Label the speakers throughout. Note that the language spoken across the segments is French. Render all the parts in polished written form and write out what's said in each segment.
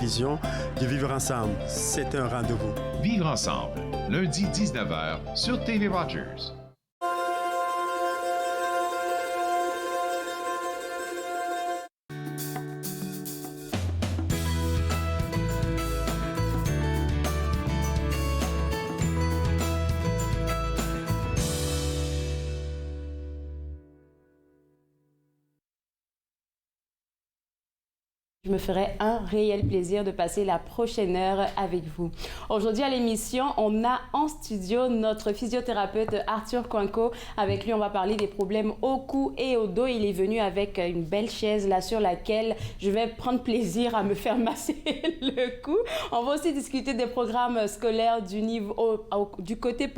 Speaker 1: télévision de Vivre Ensemble. C'est un rendez-vous.
Speaker 2: Vivre Ensemble, lundi 19h sur TV Rogers.
Speaker 3: Je me ferai un réel plaisir de passer la prochaine heure avec vous. Aujourd'hui à l'émission, on a en studio notre physiothérapeute Arthur Coinco. Avec lui, on va parler des problèmes au cou et au dos. Il est venu avec une belle chaise là sur laquelle je vais prendre plaisir à me faire masser le cou. On va aussi discuter des programmes scolaires du côté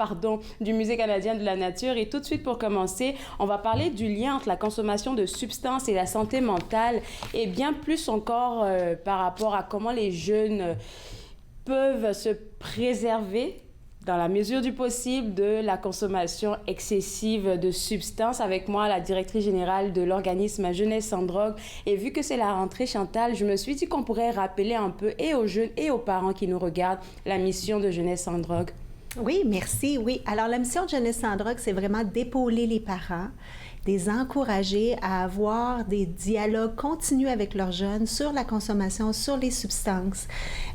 Speaker 3: du Musée canadien de la nature. Et tout de suite pour commencer, on va parler du lien entre la consommation de substances et la santé mentale et bien plus encore par rapport à comment les jeunes peuvent se préserver dans la mesure du possible de la consommation excessive de substances. Avec moi, la directrice générale de l'organisme Jeunesse sans drogue. Et vu que c'est la rentrée, Chantal, je me suis dit qu'on pourrait rappeler un peu et aux jeunes et aux parents qui nous regardent la mission de Jeunesse sans drogue.
Speaker 4: Oui, merci. Oui. Alors, la mission de Jeunesse sans drogue, c'est vraiment d'épauler les parents, de les encourager à avoir des dialogues continus avec leurs jeunes sur la consommation, sur les substances,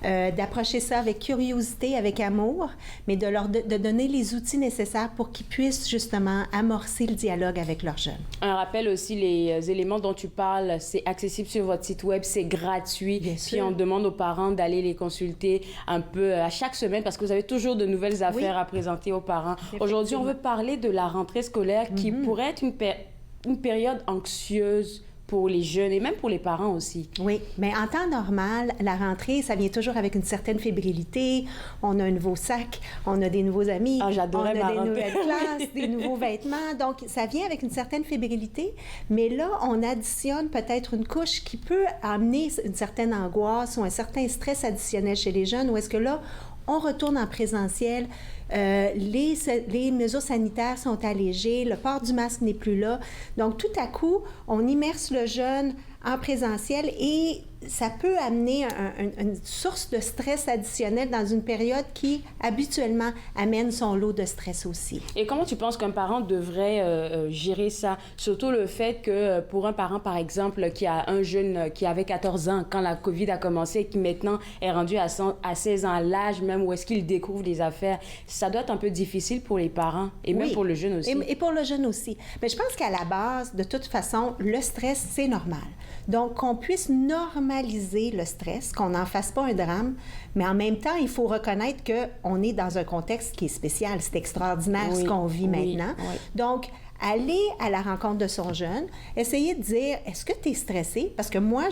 Speaker 4: d'approcher ça avec curiosité, avec amour, mais de donner les outils nécessaires pour qu'ils puissent justement amorcer le dialogue avec leurs jeunes.
Speaker 3: Un rappel aussi, les éléments dont tu parles, c'est accessible sur votre site web, c'est gratuit. Bien sûr. Puis on demande aux parents d'aller les consulter un peu à chaque semaine parce que vous avez toujours de nouvelles affaires à présenter aux parents. Aujourd'hui, on veut parler de la rentrée scolaire qui pourrait être une période anxieuse pour les jeunes et même pour les parents aussi.
Speaker 4: Oui, mais en temps normal, la rentrée, ça vient toujours avec une certaine fébrilité. On a un nouveau sac, on a des nouveaux amis,
Speaker 3: j'adorais
Speaker 4: on a des nouvelles classes, des nouveaux vêtements. Donc, ça vient avec une certaine fébrilité. Mais là, on additionne peut-être une couche qui peut amener une certaine angoisse ou un certain stress additionnel chez les jeunes. Ou est-ce que là, on retourne en présentiel, les mesures sanitaires sont allégées, le port du masque n'est plus là. Donc, tout à coup, on immerse le jeune en présentiel et ça peut amener une source de stress additionnel dans une période qui, habituellement, amène son lot de stress aussi.
Speaker 3: Et comment tu penses qu'un parent devrait gérer ça? Surtout le fait que pour un parent, par exemple, qui a un jeune qui avait 14 ans quand la COVID a commencé et qui maintenant est rendu à 16 ans, l'âge même où est-ce qu'il découvre des affaires, ça doit être un peu difficile pour les parents et même pour le jeune aussi.
Speaker 4: Et pour le jeune aussi. Mais je pense qu'à la base, de toute façon, le stress, c'est normal. Donc, qu'on puisse normaliser le stress, qu'on n'en fasse pas un drame, mais en même temps, il faut reconnaître qu'on est dans un contexte qui est spécial. C'est extraordinaire ce qu'on vit maintenant. Oui. Donc, aller à la rencontre de son jeune, essayer de dire, est-ce que tu es stressé? Parce que moi,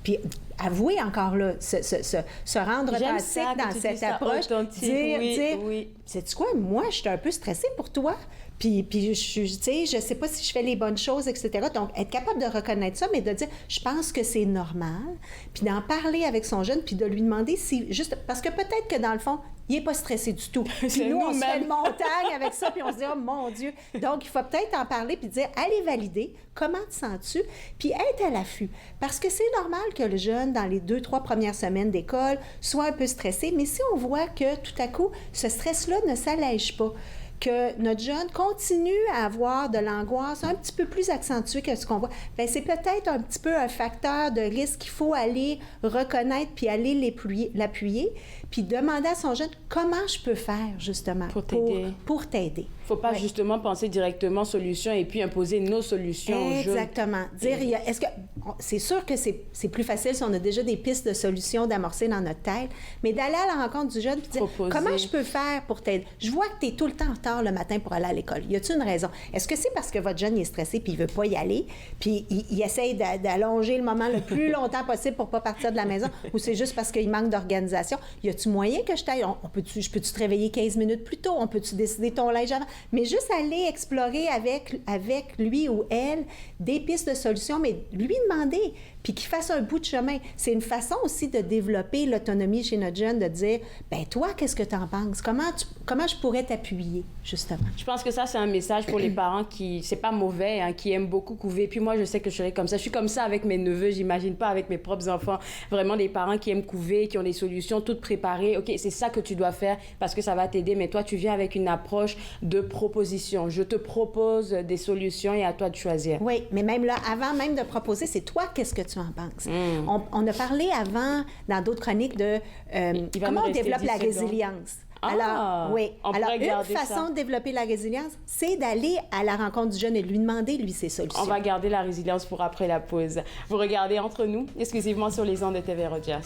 Speaker 4: puis avouer encore là, se rendre authentique dans cette approche, dire, sais-tu quoi, moi, je suis un peu stressée pour toi, puis je sais pas si je fais les bonnes choses, etc. Donc, être capable de reconnaître ça, mais de dire, je pense que c'est normal, puis d'en parler avec son jeune, puis de lui demander si, juste, parce que peut-être que dans le fond, il n'est pas stressé du tout. Puis nous, on se fait une montagne avec ça, puis on se dit, oh mon Dieu. Donc, il faut peut-être en parler, puis dire, allez valider, comment te sens-tu, puis être à l'affût. Parce que c'est normal que le jeune, dans les 2-3 premières semaines d'école, soit un peu stressé, mais si on voit que tout à coup, ce stress-là ne s'allège pas, que notre jeune continue à avoir de l'angoisse un petit peu plus accentuée que ce qu'on voit, bien, c'est peut-être un petit peu un facteur de risque qu'il faut aller reconnaître puis aller l'appuyer, puis demander à son jeune comment je peux faire, justement, pour t'aider. Pour t'aider.
Speaker 3: Il ne faut pas justement penser directement solution et puis imposer nos solutions aux jeunes.
Speaker 4: Exactement. Dire, c'est sûr que c'est plus facile si on a déjà des pistes de solutions d'amorcer dans notre tête, mais d'aller à la rencontre du jeune puis dire, comment je peux faire pour t'aider? Je vois que tu es tout le temps en retard le matin pour aller à l'école. Y a-t-il une raison? Est-ce que c'est parce que votre jeune est stressé puis il veut pas y aller, puis il essaye d'allonger le moment le plus longtemps possible pour pas partir de la maison, ou c'est juste parce qu'il manque d'organisation? Y a-tu moyen que je t'aille? Je peux-tu te réveiller 15 minutes plus tôt? On peut-tu décider ton linge avant? Mais juste aller explorer avec lui ou elle des pistes de solutions, mais lui demander, puis qu'ils fassent un bout de chemin. C'est une façon aussi de développer l'autonomie chez notre jeune, de dire, ben toi, qu'est-ce que tu en penses? Comment je pourrais t'appuyer, justement?
Speaker 3: Je pense que ça, c'est un message pour les parents qui, c'est pas mauvais, hein, qui aiment beaucoup couver. Puis moi, je sais que je serais comme ça. Je suis comme ça avec mes neveux, j'imagine pas avec mes propres enfants. Vraiment des parents qui aiment couver, qui ont des solutions toutes préparées. OK, c'est ça que tu dois faire parce que ça va t'aider. Mais toi, tu viens avec une approche de proposition. Je te propose des solutions et à toi de choisir.
Speaker 4: Oui, mais même là, avant même de proposer, c'est toi, qu'est-ce que tu en penses? On a parlé avant, dans d'autres chroniques, de comment on développe la résilience. Alors, oui. Alors, une façon de développer la résilience, c'est d'aller à la rencontre du jeune et lui demander, lui, ses solutions.
Speaker 3: On va garder la résilience pour après la pause. Vous regardez Entre nous, exclusivement sur les ondes de TV Rogers.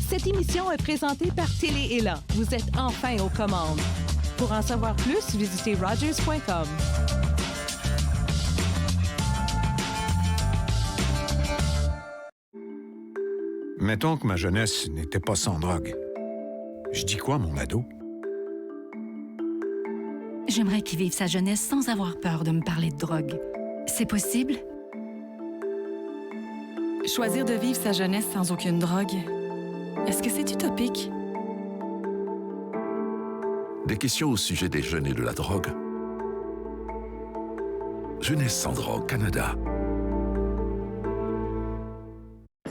Speaker 5: Cette émission est présentée par Télé Élan. Vous êtes enfin aux commandes. Pour en savoir plus, visitez Rogers.com.
Speaker 6: Mettons que ma jeunesse n'était pas sans drogue. Je dis quoi, mon ado?
Speaker 7: J'aimerais qu'il vive sa jeunesse sans avoir peur de me parler de drogue. C'est possible?
Speaker 8: Choisir de vivre sa jeunesse sans aucune drogue, est-ce que c'est utopique?
Speaker 9: Des questions au sujet des jeunes et de la drogue. Jeunesse sans drogue, Canada.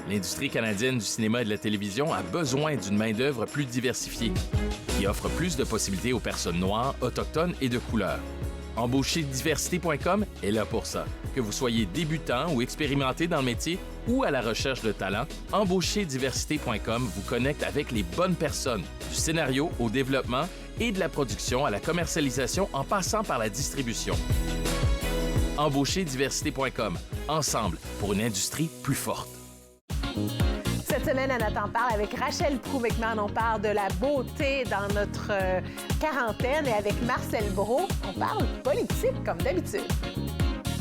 Speaker 10: L'industrie canadienne du cinéma et de la télévision a besoin d'une main-d'œuvre plus diversifiée, qui offre plus de possibilités aux personnes noires, autochtones et de couleur. Embaucherdiversité.com est là pour ça. Que vous soyez débutant ou expérimenté dans le métier ou à la recherche de talent, Embaucherdiversité.com vous connecte avec les bonnes personnes, du scénario au développement et de la production à la commercialisation en passant par la distribution. Embaucherdiversité.com. Ensemble pour une industrie plus forte.
Speaker 11: Cette semaine, à Nathan parle avec Rachel Proux-McMahon. On parle de la beauté dans notre quarantaine et avec Marcel Brault, on parle politique comme d'habitude.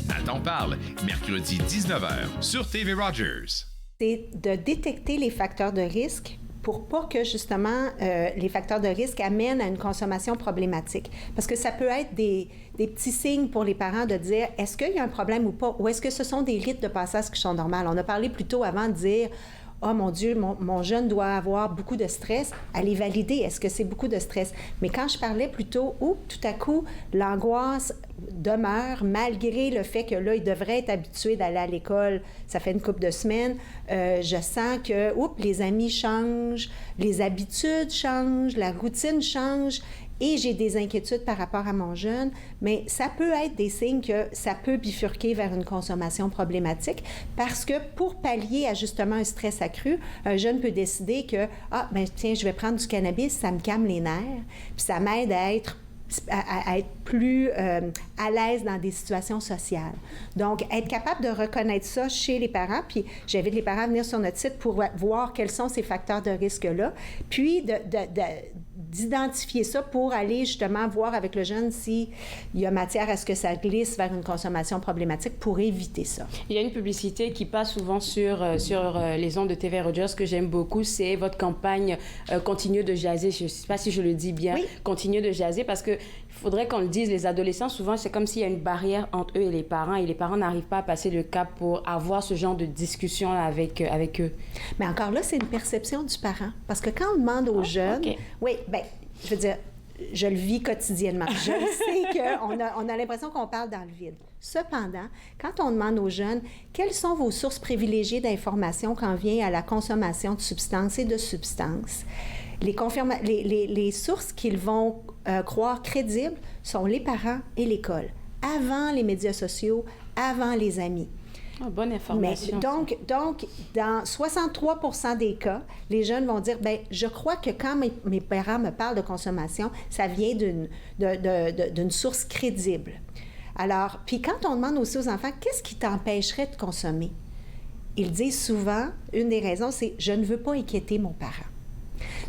Speaker 2: Nathan parle, mercredi 19h sur TV Rogers.
Speaker 4: C'est de détecter les facteurs de risque pour pas que, justement, les facteurs de risque amènent à une consommation problématique. Parce que ça peut être des petits signes pour les parents de dire est-ce qu'il y a un problème ou pas, ou est-ce que ce sont des rites de passage qui sont normaux. On a parlé plus tôt avant de dire « Oh mon Dieu, mon jeune doit avoir beaucoup de stress », allez valider, est-ce que c'est beaucoup de stress? Mais quand je parlais plus tôt, tout à coup, l'angoisse demeure malgré le fait que là, il devrait être habitué d'aller à l'école. Ça fait une couple de semaines. Je sens que, les amis changent, les habitudes changent, la routine change. Et j'ai des inquiétudes par rapport à mon jeune, mais ça peut être des signes que ça peut bifurquer vers une consommation problématique parce que pour pallier à justement un stress accru, un jeune peut décider que tiens, je vais prendre du cannabis, ça me calme les nerfs, puis ça m'aide à être plus à l'aise dans des situations sociales. Donc, être capable de reconnaître ça chez les parents, puis j'invite les parents à venir sur notre site pour voir quels sont ces facteurs de risque-là, puis d'identifier ça pour aller justement voir avec le jeune s'il y a matière à ce que ça glisse vers une consommation problématique pour éviter ça.
Speaker 3: Il y a une publicité qui passe souvent sur les ondes de TV Rogers que j'aime beaucoup, c'est votre campagne Continue de jaser. Je ne sais pas si je le dis bien. Oui. Continue de jaser parce que il faudrait qu'on le dise, les adolescents, souvent, c'est comme s'il y a une barrière entre eux et les parents n'arrivent pas à passer le cap pour avoir ce genre de discussion avec eux.
Speaker 4: Mais encore là, c'est une perception du parent. Parce que quand on demande aux jeunes... Okay. Oui, bien, je veux dire, je le vis quotidiennement. Je sais qu'on a l'impression qu'on parle dans le vide. Cependant, quand on demande aux jeunes quelles sont vos sources privilégiées d'informations quand vient à la consommation de substances et de substances, les sources qu'ils vont croire crédibles sont les parents et l'école, avant les médias sociaux, avant les amis.
Speaker 3: Bonne information.
Speaker 4: Mais, donc, dans 63% des cas, les jeunes vont dire, bien, je crois que quand mes parents me parlent de consommation, ça vient d'une source crédible. Alors, puis quand on demande aussi aux enfants, qu'est-ce qui t'empêcherait de consommer? Ils disent souvent, une des raisons, c'est « je ne veux pas inquiéter mon parent ».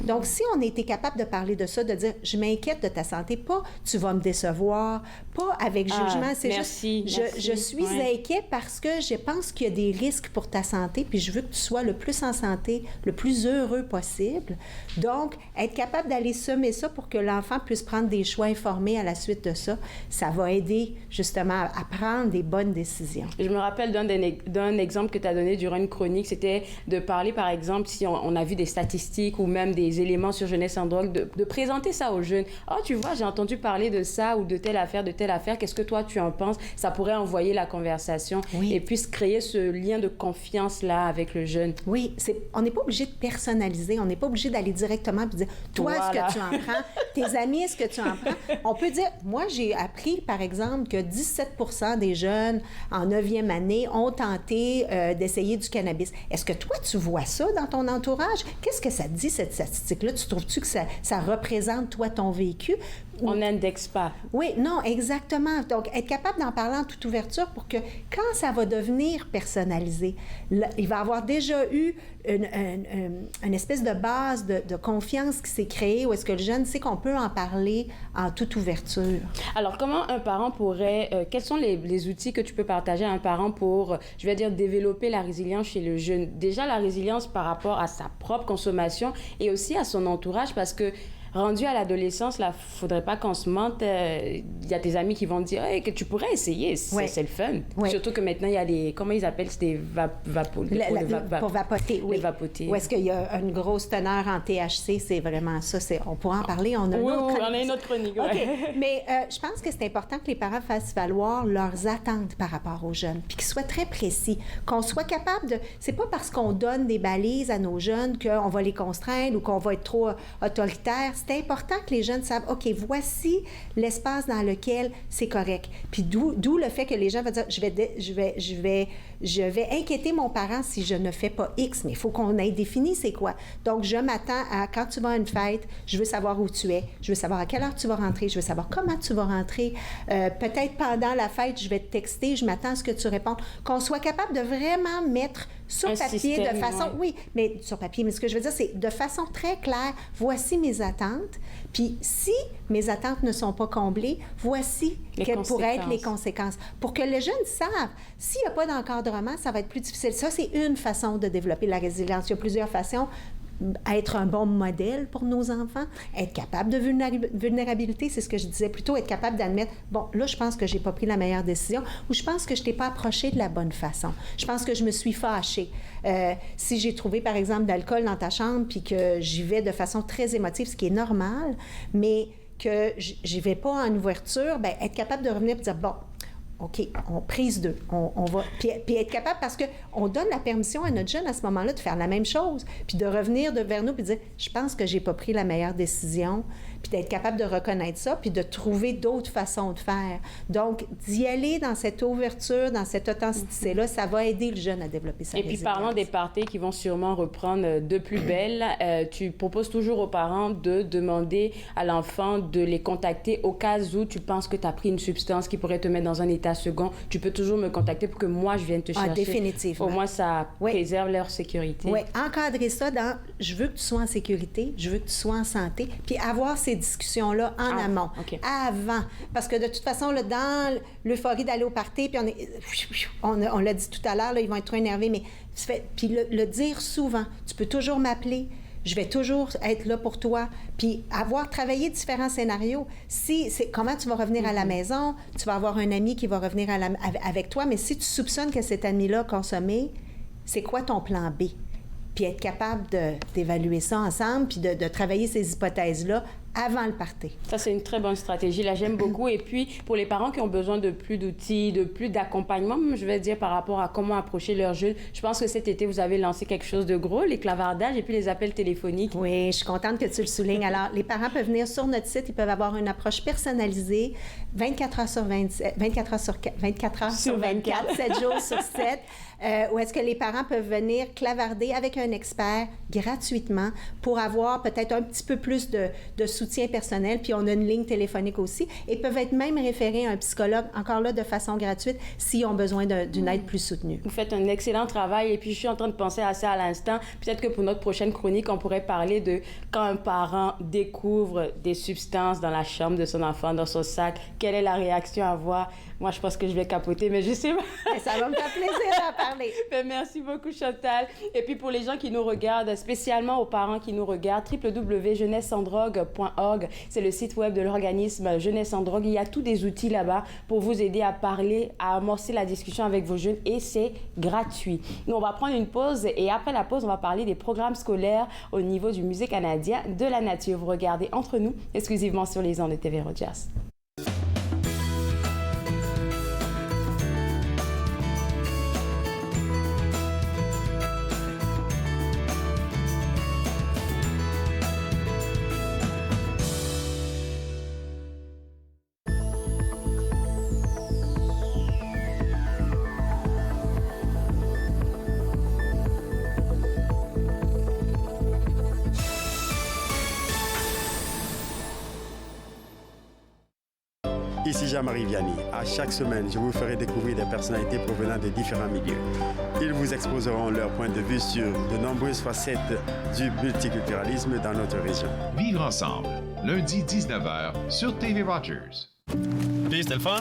Speaker 4: Donc, si on était capable de parler de ça, de dire « je m'inquiète de ta santé », pas « tu vas me décevoir », pas avec jugement, c'est juste « je suis inquiet parce que je pense qu'il y a des risques pour ta santé, puis je veux que tu sois le plus en santé, le plus heureux possible ». Donc, être capable d'aller semer ça pour que l'enfant puisse prendre des choix informés à la suite de ça, ça va aider justement à prendre des bonnes décisions.
Speaker 3: Je me rappelle d'un exemple que tu as donné durant une chronique, c'était de parler, par exemple, si on a vu des statistiques ou même des éléments sur Jeunesse sans drogue, de présenter ça aux jeunes. « Oh, tu vois, j'ai entendu parler de ça ou de telle affaire, qu'est-ce que toi tu en penses? » Ça pourrait envoyer la conversation et puis créer ce lien de confiance-là avec le jeune.
Speaker 4: Oui, on n'est pas obligé de personnaliser, on n'est pas obligé d'aller directement et dire « toi, est-ce que tu en prends? Tes amis, est-ce que tu en prends? » On peut dire, moi, j'ai appris, par exemple, que 17% des jeunes en 9e année ont tenté d'essayer du cannabis. Est-ce que toi, tu vois ça dans ton entourage? Qu'est-ce que ça te dit, cette statistique-là? Tu trouves-tu que ça représente, toi, ton vécu?
Speaker 3: On n'indexe pas.
Speaker 4: Oui, non, exactement. Donc, être capable d'en parler en toute ouverture pour que quand ça va devenir personnalisé, il va avoir déjà eu une espèce de base de confiance qui s'est créée où est-ce que le jeune sait qu'on peut en parler en toute ouverture.
Speaker 3: Alors, comment un parent pourrait... quels sont les outils que tu peux partager à un parent pour, je vais dire, développer la résilience chez le jeune? Déjà, la résilience par rapport à sa propre consommation et aussi à son entourage, parce que rendu à l'adolescence, là, faudrait pas qu'on se mente. Il y a tes amis qui vont te dire hey, que tu pourrais essayer, c'est le fun. Oui. Surtout que maintenant, il y a des... Comment ils appellent? C'est des
Speaker 4: pour vapoter, oui.
Speaker 3: Les vapoter.
Speaker 4: Ou est-ce qu'il y a une grosse teneur en THC? C'est vraiment ça. On pourra en parler. On a
Speaker 3: une autre chronique.
Speaker 4: Okay. Mais je pense que c'est important que les parents fassent valoir leurs attentes par rapport aux jeunes, puis qu'ils soient très précis, qu'on soit capable de... C'est pas parce qu'on donne des balises à nos jeunes qu'on va les contraindre ou qu'on va être trop autoritaire. C'est important que les jeunes savent, OK, voici l'espace dans lequel c'est correct. Puis d'où le fait que les gens vont dire, je vais inquiéter mon parent si je ne fais pas X, mais il faut qu'on ait défini c'est quoi. Donc, je m'attends à, quand tu vas à une fête, je veux savoir où tu es, je veux savoir à quelle heure tu vas rentrer, je veux savoir comment tu vas rentrer. Peut-être pendant la fête, je vais te texter, je m'attends à ce que tu répondes. Qu'on soit capable de vraiment mettre sur papier de façon... Oui, mais sur papier, mais ce que je veux dire, c'est de façon très claire, voici mes attentes. Puis si mes attentes ne sont pas comblées, voici quelles pourraient être les conséquences. Pour que les jeunes savent, s'il n'y a pas d'encadrement, ça va être plus difficile. Ça, c'est une façon de développer la résilience. Il y a plusieurs façons. Être un bon modèle pour nos enfants, être capable de vulnérabilité, c'est ce que je disais, plutôt être capable d'admettre, bon, là, je pense que j'ai pas pris la meilleure décision ou je pense que je t'ai pas approché de la bonne façon. Je pense que je me suis fâchée. Si j'ai trouvé, par exemple, de l'alcool dans ta chambre puis que j'y vais de façon très émotive, ce qui est normal, mais que j'y vais pas en ouverture, bien, être capable de revenir et dire, bon, OK, on prise 2. On va... Puis être capable, parce qu'on donne la permission à notre jeune à ce moment-là de faire la même chose, puis de revenir vers nous, puis de dire, je pense que j'ai pas pris la meilleure décision, puis d'être capable de reconnaître ça, puis de trouver d'autres façons de faire. Donc, d'y aller dans cette ouverture, dans cette authenticité-là, ça va aider le jeune à développer sa résilience.
Speaker 3: Et puis, parlant des parties qui vont sûrement reprendre de plus belle, tu proposes toujours aux parents de demander à l'enfant de les contacter au cas où tu penses que tu as pris une substance qui pourrait te mettre dans un état second. Tu peux toujours me contacter pour que moi, je vienne te chercher.
Speaker 4: Définitivement.
Speaker 3: Au moins, ça préserve leur sécurité.
Speaker 4: Oui, encadrer ça dans « je veux que tu sois en sécurité, je veux que tu sois en santé », puis avoir ces discussions-là en amont, avant. Parce que de toute façon, là, dans l'euphorie d'aller au party, puis on l'a dit tout à l'heure, là, ils vont être trop énervés, mais puis le dire souvent, tu peux toujours m'appeler, je vais toujours être là pour toi, puis avoir travaillé différents scénarios. Comment tu vas revenir à la maison, tu vas avoir un ami qui va revenir avec toi, mais si tu soupçonnes que cet ami-là a consommé, c'est quoi ton plan B? Puis être capable d'évaluer ça ensemble, puis de travailler ces hypothèses-là avant le party.
Speaker 3: Ça, c'est une très bonne stratégie. Là, j'aime beaucoup. Et puis, pour les parents qui ont besoin de plus d'outils, de plus d'accompagnement, je vais dire par rapport à comment approcher leurs jeunes, je pense que cet été, vous avez lancé quelque chose de gros, les clavardages et puis les appels téléphoniques.
Speaker 4: Oui, je suis contente que tu le soulignes. Alors, les parents peuvent venir sur notre site, ils peuvent avoir une approche personnalisée 24 heures sur 24 heures sur 24, 7 jours sur 7, où est-ce que les parents peuvent venir clavarder avec un expert gratuitement pour avoir peut-être un petit peu plus de soutien personnel. Puis on a une ligne téléphonique aussi et peuvent être même référés à un psychologue, encore là, de façon gratuite, s'ils ont besoin d'une aide plus soutenue.
Speaker 3: Vous faites un excellent travail et puis je suis en train de penser à ça à l'instant. Peut-être que pour notre prochaine chronique, on pourrait parler de quand un parent découvre des substances dans la chambre de son enfant, dans son sac, quelle est la réaction à avoir. Moi, je pense que je vais capoter, mais je sais pas.
Speaker 4: Ça va me faire plaisir d'en parler.
Speaker 3: Merci beaucoup, Chantal. Et puis, pour les gens qui nous regardent, spécialement aux parents qui nous regardent, www.jeunessesandrogue.org, c'est le site web de l'organisme Jeunesse sans drogue. Il y a tous des outils là-bas pour vous aider à parler, à amorcer la discussion avec vos jeunes et c'est gratuit. Nous, on va prendre une pause et après la pause, on va parler des programmes scolaires au niveau du Musée canadien de la nature. Vous regardez Entre nous, exclusivement sur les ondes de TV Rogers.
Speaker 1: Ici Jean-Marie Vianney. À chaque semaine, je vous ferai découvrir des personnalités provenant de différents milieux. Ils vous exposeront leur point de vue sur de nombreuses facettes du multiculturalisme dans notre région.
Speaker 2: Vivre ensemble, lundi 19h sur TV Rogers.
Speaker 12: Puis, c'était le fun?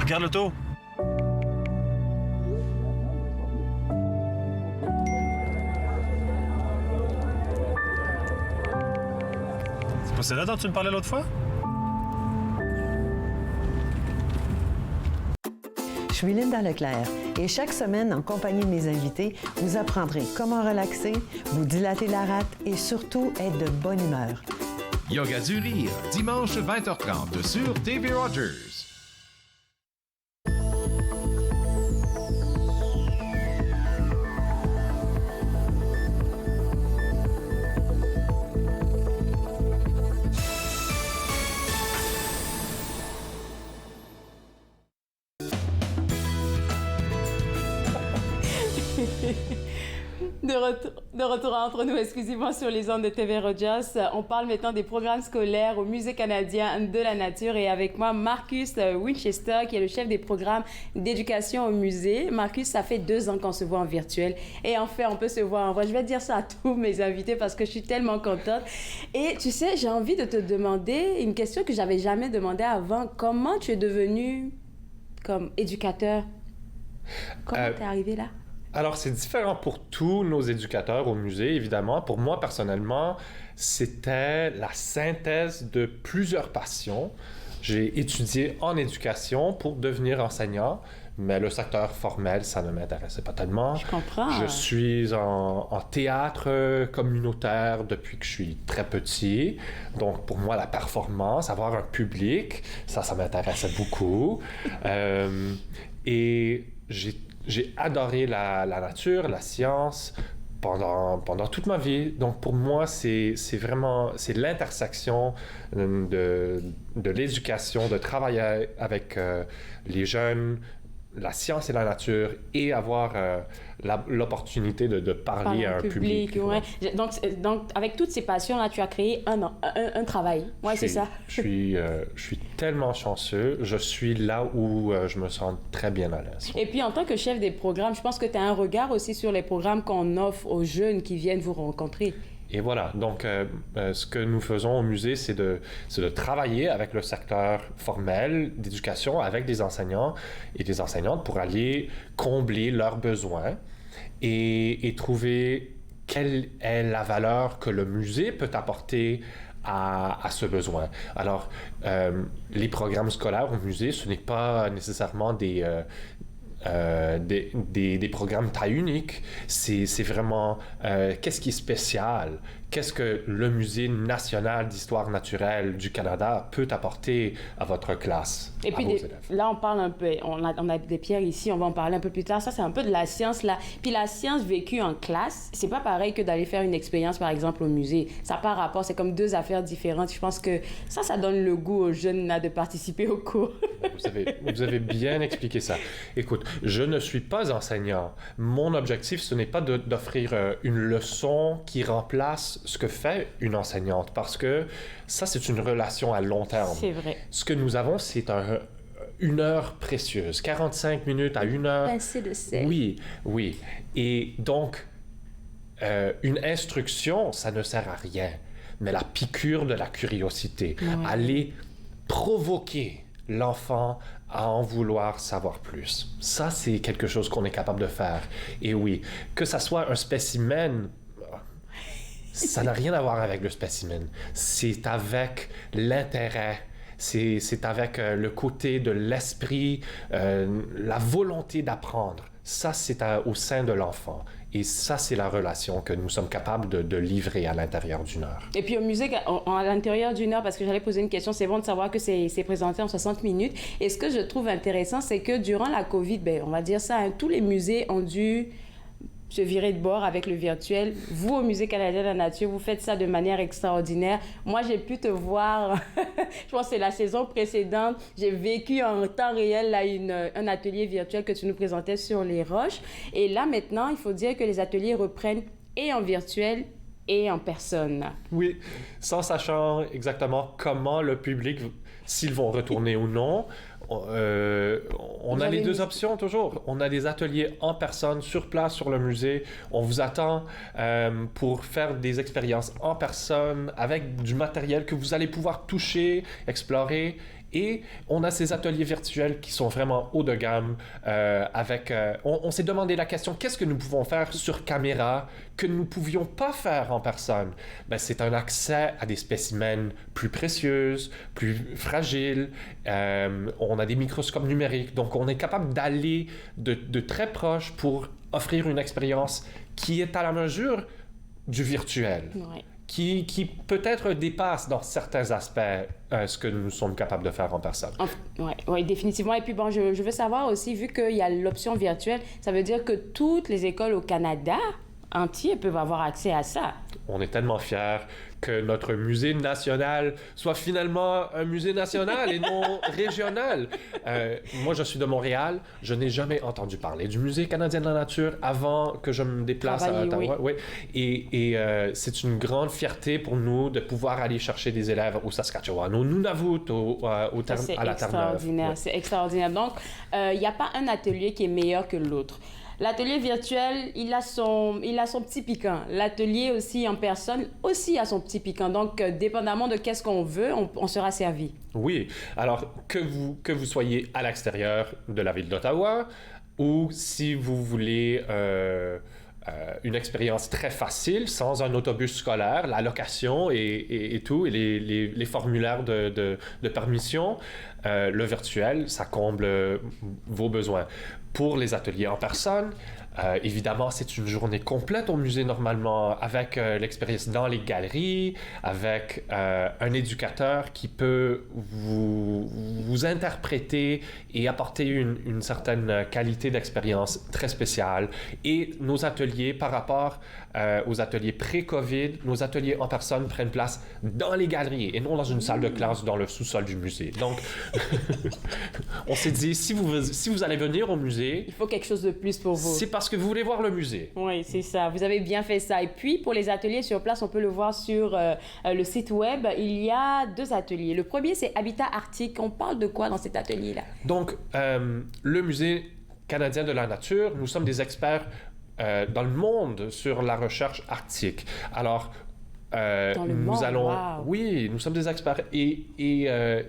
Speaker 12: Regarde l'auto. C'est pas celle-là dont tu me parlais l'autre fois?
Speaker 13: Je suis Linda Leclerc et chaque semaine, en compagnie de mes invités, vous apprendrez comment relaxer, vous dilater la rate et surtout être de bonne humeur.
Speaker 2: Yoga du rire, dimanche 20h30 sur TV Rogers.
Speaker 3: De retour entre nous, exclusivement sur les ondes de TV Rogers. On parle maintenant des programmes scolaires au Musée canadien de la nature et avec moi, Marcus Winchester, qui est le chef des programmes d'éducation au musée. Marcus, ça fait 2 ans qu'on se voit en virtuel et en fait, on peut se voir en vrai. Je vais dire ça à tous mes invités parce que je suis tellement contente. Et tu sais, j'ai envie de te demander une question que j'avais jamais demandé avant. Comment tu es devenu comme éducateur? Comment t'es arrivé là?
Speaker 12: Alors, c'est différent pour tous nos éducateurs au musée, évidemment. Pour moi, personnellement, c'était la synthèse de plusieurs passions. J'ai étudié en éducation pour devenir enseignant, mais le secteur formel, ça ne m'intéressait pas tellement.
Speaker 3: Je comprends.
Speaker 12: Je suis en théâtre communautaire depuis que je suis très petit. Donc, pour moi, la performance, avoir un public, ça m'intéressait beaucoup. Et j'ai adoré la nature, la science pendant toute ma vie. Donc pour moi, c'est l'intersection de l'éducation, de travailler avec les jeunes, la science et la nature et avoir l'opportunité de parler à un public.
Speaker 3: Ouais. Donc, avec toutes ces passions-là, tu as créé un travail. Oui, c'est ça.
Speaker 12: Je suis tellement chanceux. Je suis là où je me sens très bien à l'aise.
Speaker 3: Et puis, en tant que chef des programmes, je pense que tu as un regard aussi sur les programmes qu'on offre aux jeunes qui viennent vous rencontrer.
Speaker 12: Et voilà, donc ce que nous faisons au musée, c'est de travailler avec le secteur formel d'éducation, avec des enseignants et des enseignantes pour aller combler leurs besoins et trouver quelle est la valeur que le musée peut apporter à ce besoin. Alors, les programmes scolaires au musée, ce n'est pas nécessairement des programmes taille unique. C'est vraiment qu'est-ce qui est spécial, qu'est-ce que le Musée national d'histoire naturelle du Canada peut apporter à votre classe.
Speaker 3: Et puis là, on parle un peu, on a des pierres ici, on va en parler un peu plus tard. Ça, c'est un peu de la science là. Puis la science vécue en classe, c'est pas pareil que d'aller faire une expérience, par exemple, au musée. Ça n'a pas rapport, c'est comme deux affaires différentes. Je pense que ça donne le goût aux jeunes là, de participer au cours.
Speaker 12: Vous avez bien expliqué ça. Écoute, je ne suis pas enseignant. Mon objectif, ce n'est pas d'offrir une leçon qui remplace ce que fait une enseignante, parce que ça, c'est une relation à long terme.
Speaker 3: C'est vrai.
Speaker 12: Ce que nous avons, c'est une heure précieuse, 45 minutes à une heure.
Speaker 3: Pincée de sel.
Speaker 12: Oui. Et donc, une instruction, ça ne sert à rien. Mais la piqûre de la curiosité, aller provoquer l'enfant à en vouloir savoir plus. Ça, c'est quelque chose qu'on est capable de faire. Et oui, que ça soit un spécimen, ça n'a rien à voir avec le spécimen. C'est avec l'intérêt, c'est avec le côté de l'esprit, la volonté d'apprendre. Ça, c'est au sein de l'enfant. Et ça, c'est la relation que nous sommes capables de livrer à l'intérieur d'une heure.
Speaker 3: Et puis au musée, à l'intérieur d'une heure, parce que j'allais poser une question, c'est bon de savoir que c'est présenté en 60 minutes. Et ce que je trouve intéressant, c'est que durant la COVID, on va dire ça, tous les musées ont dû se virer de bord avec le virtuel. Vous, au Musée canadien de la nature, vous faites ça de manière extraordinaire. Moi, j'ai pu te voir, je pense que c'est la saison précédente, j'ai vécu en temps réel là, un atelier virtuel que tu nous présentais sur les roches. Et là, maintenant, il faut dire que les ateliers reprennent et en virtuel et en personne.
Speaker 12: Oui, sans sachant exactement comment le public, s'ils vont retourner ou non. On a les deux options toujours. On a des ateliers en personne, sur place, sur le musée. On vous attend pour faire des expériences en personne avec du matériel que vous allez pouvoir toucher, explorer. Et on a ces ateliers virtuels qui sont vraiment haut de gamme. On s'est demandé la question, qu'est-ce que nous pouvons faire sur caméra que nous ne pouvions pas faire en personne? C'est un accès à des spécimens plus précieux, plus fragiles. On a des microscopes numériques. Donc, on est capable d'aller de très proche pour offrir une expérience qui est à la mesure du virtuel.
Speaker 3: Ouais.
Speaker 12: Qui peut-être dépasse dans certains aspects ce que nous sommes capables de faire en personne.
Speaker 3: Oui, définitivement. Et puis bon, je veux savoir aussi, vu qu'il y a l'option virtuelle, ça veut dire que toutes les écoles au Canada entier peuvent avoir accès à ça.
Speaker 12: On est tellement fiers que notre musée national soit finalement un musée national et non régional. Moi, je suis de Montréal. Je n'ai jamais entendu parler du Musée canadien de la nature avant que je me déplace à Ottawa. Oui. Et c'est une grande fierté pour nous de pouvoir aller chercher des élèves au Saskatchewan, au Nunavut, à la Terre-Neuve.
Speaker 3: C'est extraordinaire. Donc, il n'y a pas un atelier qui est meilleur que l'autre. L'atelier virtuel, il a son petit piquant. L'atelier aussi en personne aussi a son petit piquant. Donc, dépendamment de qu'est-ce qu'on veut, on sera servi.
Speaker 12: Oui. Alors, que vous soyez à l'extérieur de la ville d'Ottawa ou si vous voulez une expérience très facile, sans un autobus scolaire, la location et tout, et les formulaires de permission, le virtuel, ça comble vos besoins. Pour les ateliers en personne, évidemment, c'est une journée complète au musée normalement, avec l'expérience dans les galeries, avec un éducateur qui peut vous interpréter et apporter une certaine qualité d'expérience très spéciale. Et nos ateliers, par rapport aux ateliers pré-COVID, nos ateliers en personne prennent place dans les galeries et non dans une salle de classe dans le sous-sol du musée. Donc, on s'est dit, si vous allez venir au musée,
Speaker 3: il faut quelque chose de plus pour vous.
Speaker 12: C'est parce que vous voulez voir le musée.
Speaker 3: Oui, c'est ça. Vous avez bien fait ça. Et puis, pour les ateliers sur place, on peut le voir sur le site web. Il y a 2 ateliers. Le premier, c'est Habitat Arctique. On parle de quoi dans cet atelier-là?
Speaker 12: Donc, le Musée canadien de la nature, nous sommes des experts dans le monde sur la recherche arctique. Alors, nous allons... Oui, nous sommes des experts.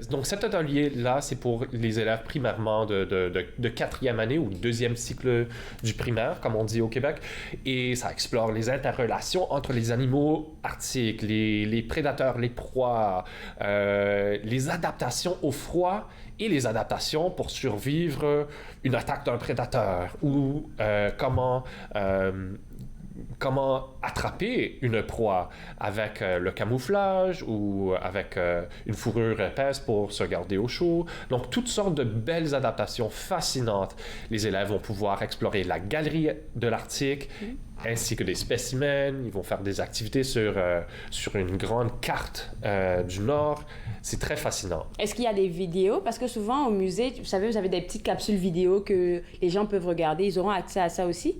Speaker 12: Donc, cet atelier-là, c'est pour les élèves primairement de quatrième année ou deuxième cycle du primaire, comme on dit au Québec. Et ça explore les interrelations entre les animaux arctiques, les prédateurs, les proies, les adaptations au froid et les adaptations pour survivre une attaque d'un prédateur ou comment attraper une proie avec le camouflage ou avec une fourrure épaisse pour se garder au chaud. Donc, toutes sortes de belles adaptations fascinantes. Les élèves vont pouvoir explorer la galerie de l'Arctique ainsi que des spécimens. Ils vont faire des activités sur une grande carte du Nord. C'est très fascinant.
Speaker 3: Est-ce qu'il y a des vidéos? Parce que souvent, au musée, vous savez, vous avez des petites capsules vidéo que les gens peuvent regarder. Ils auront accès à ça aussi?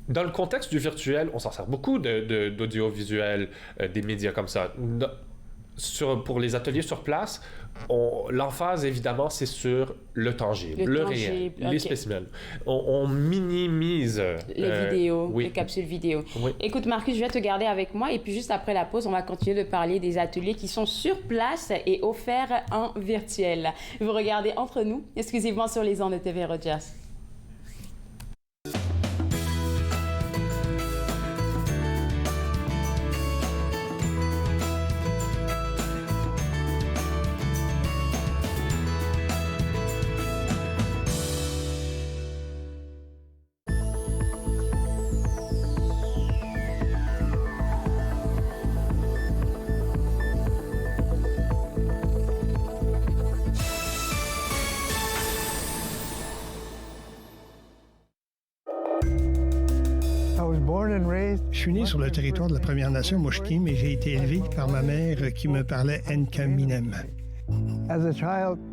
Speaker 12: Dans le contexte du virtuel, on s'en sert beaucoup d'audiovisuel, des médias comme ça. Pour les ateliers sur place, l'emphase, évidemment, c'est sur le tangible, le réel, les spécimens. On minimise...
Speaker 3: les vidéos, les capsules vidéo.
Speaker 12: Oui.
Speaker 3: Écoute, Marcus, je vais te garder avec moi et puis juste après la pause, on va continuer de parler des ateliers qui sont sur place et offerts en virtuel. Vous regardez Entre nous, exclusivement sur les ondes de TV Rogers.
Speaker 14: Je suis né sur le territoire de la Première Nation Musqueam et j'ai été élevé par ma mère qui me parlait Nkaminem.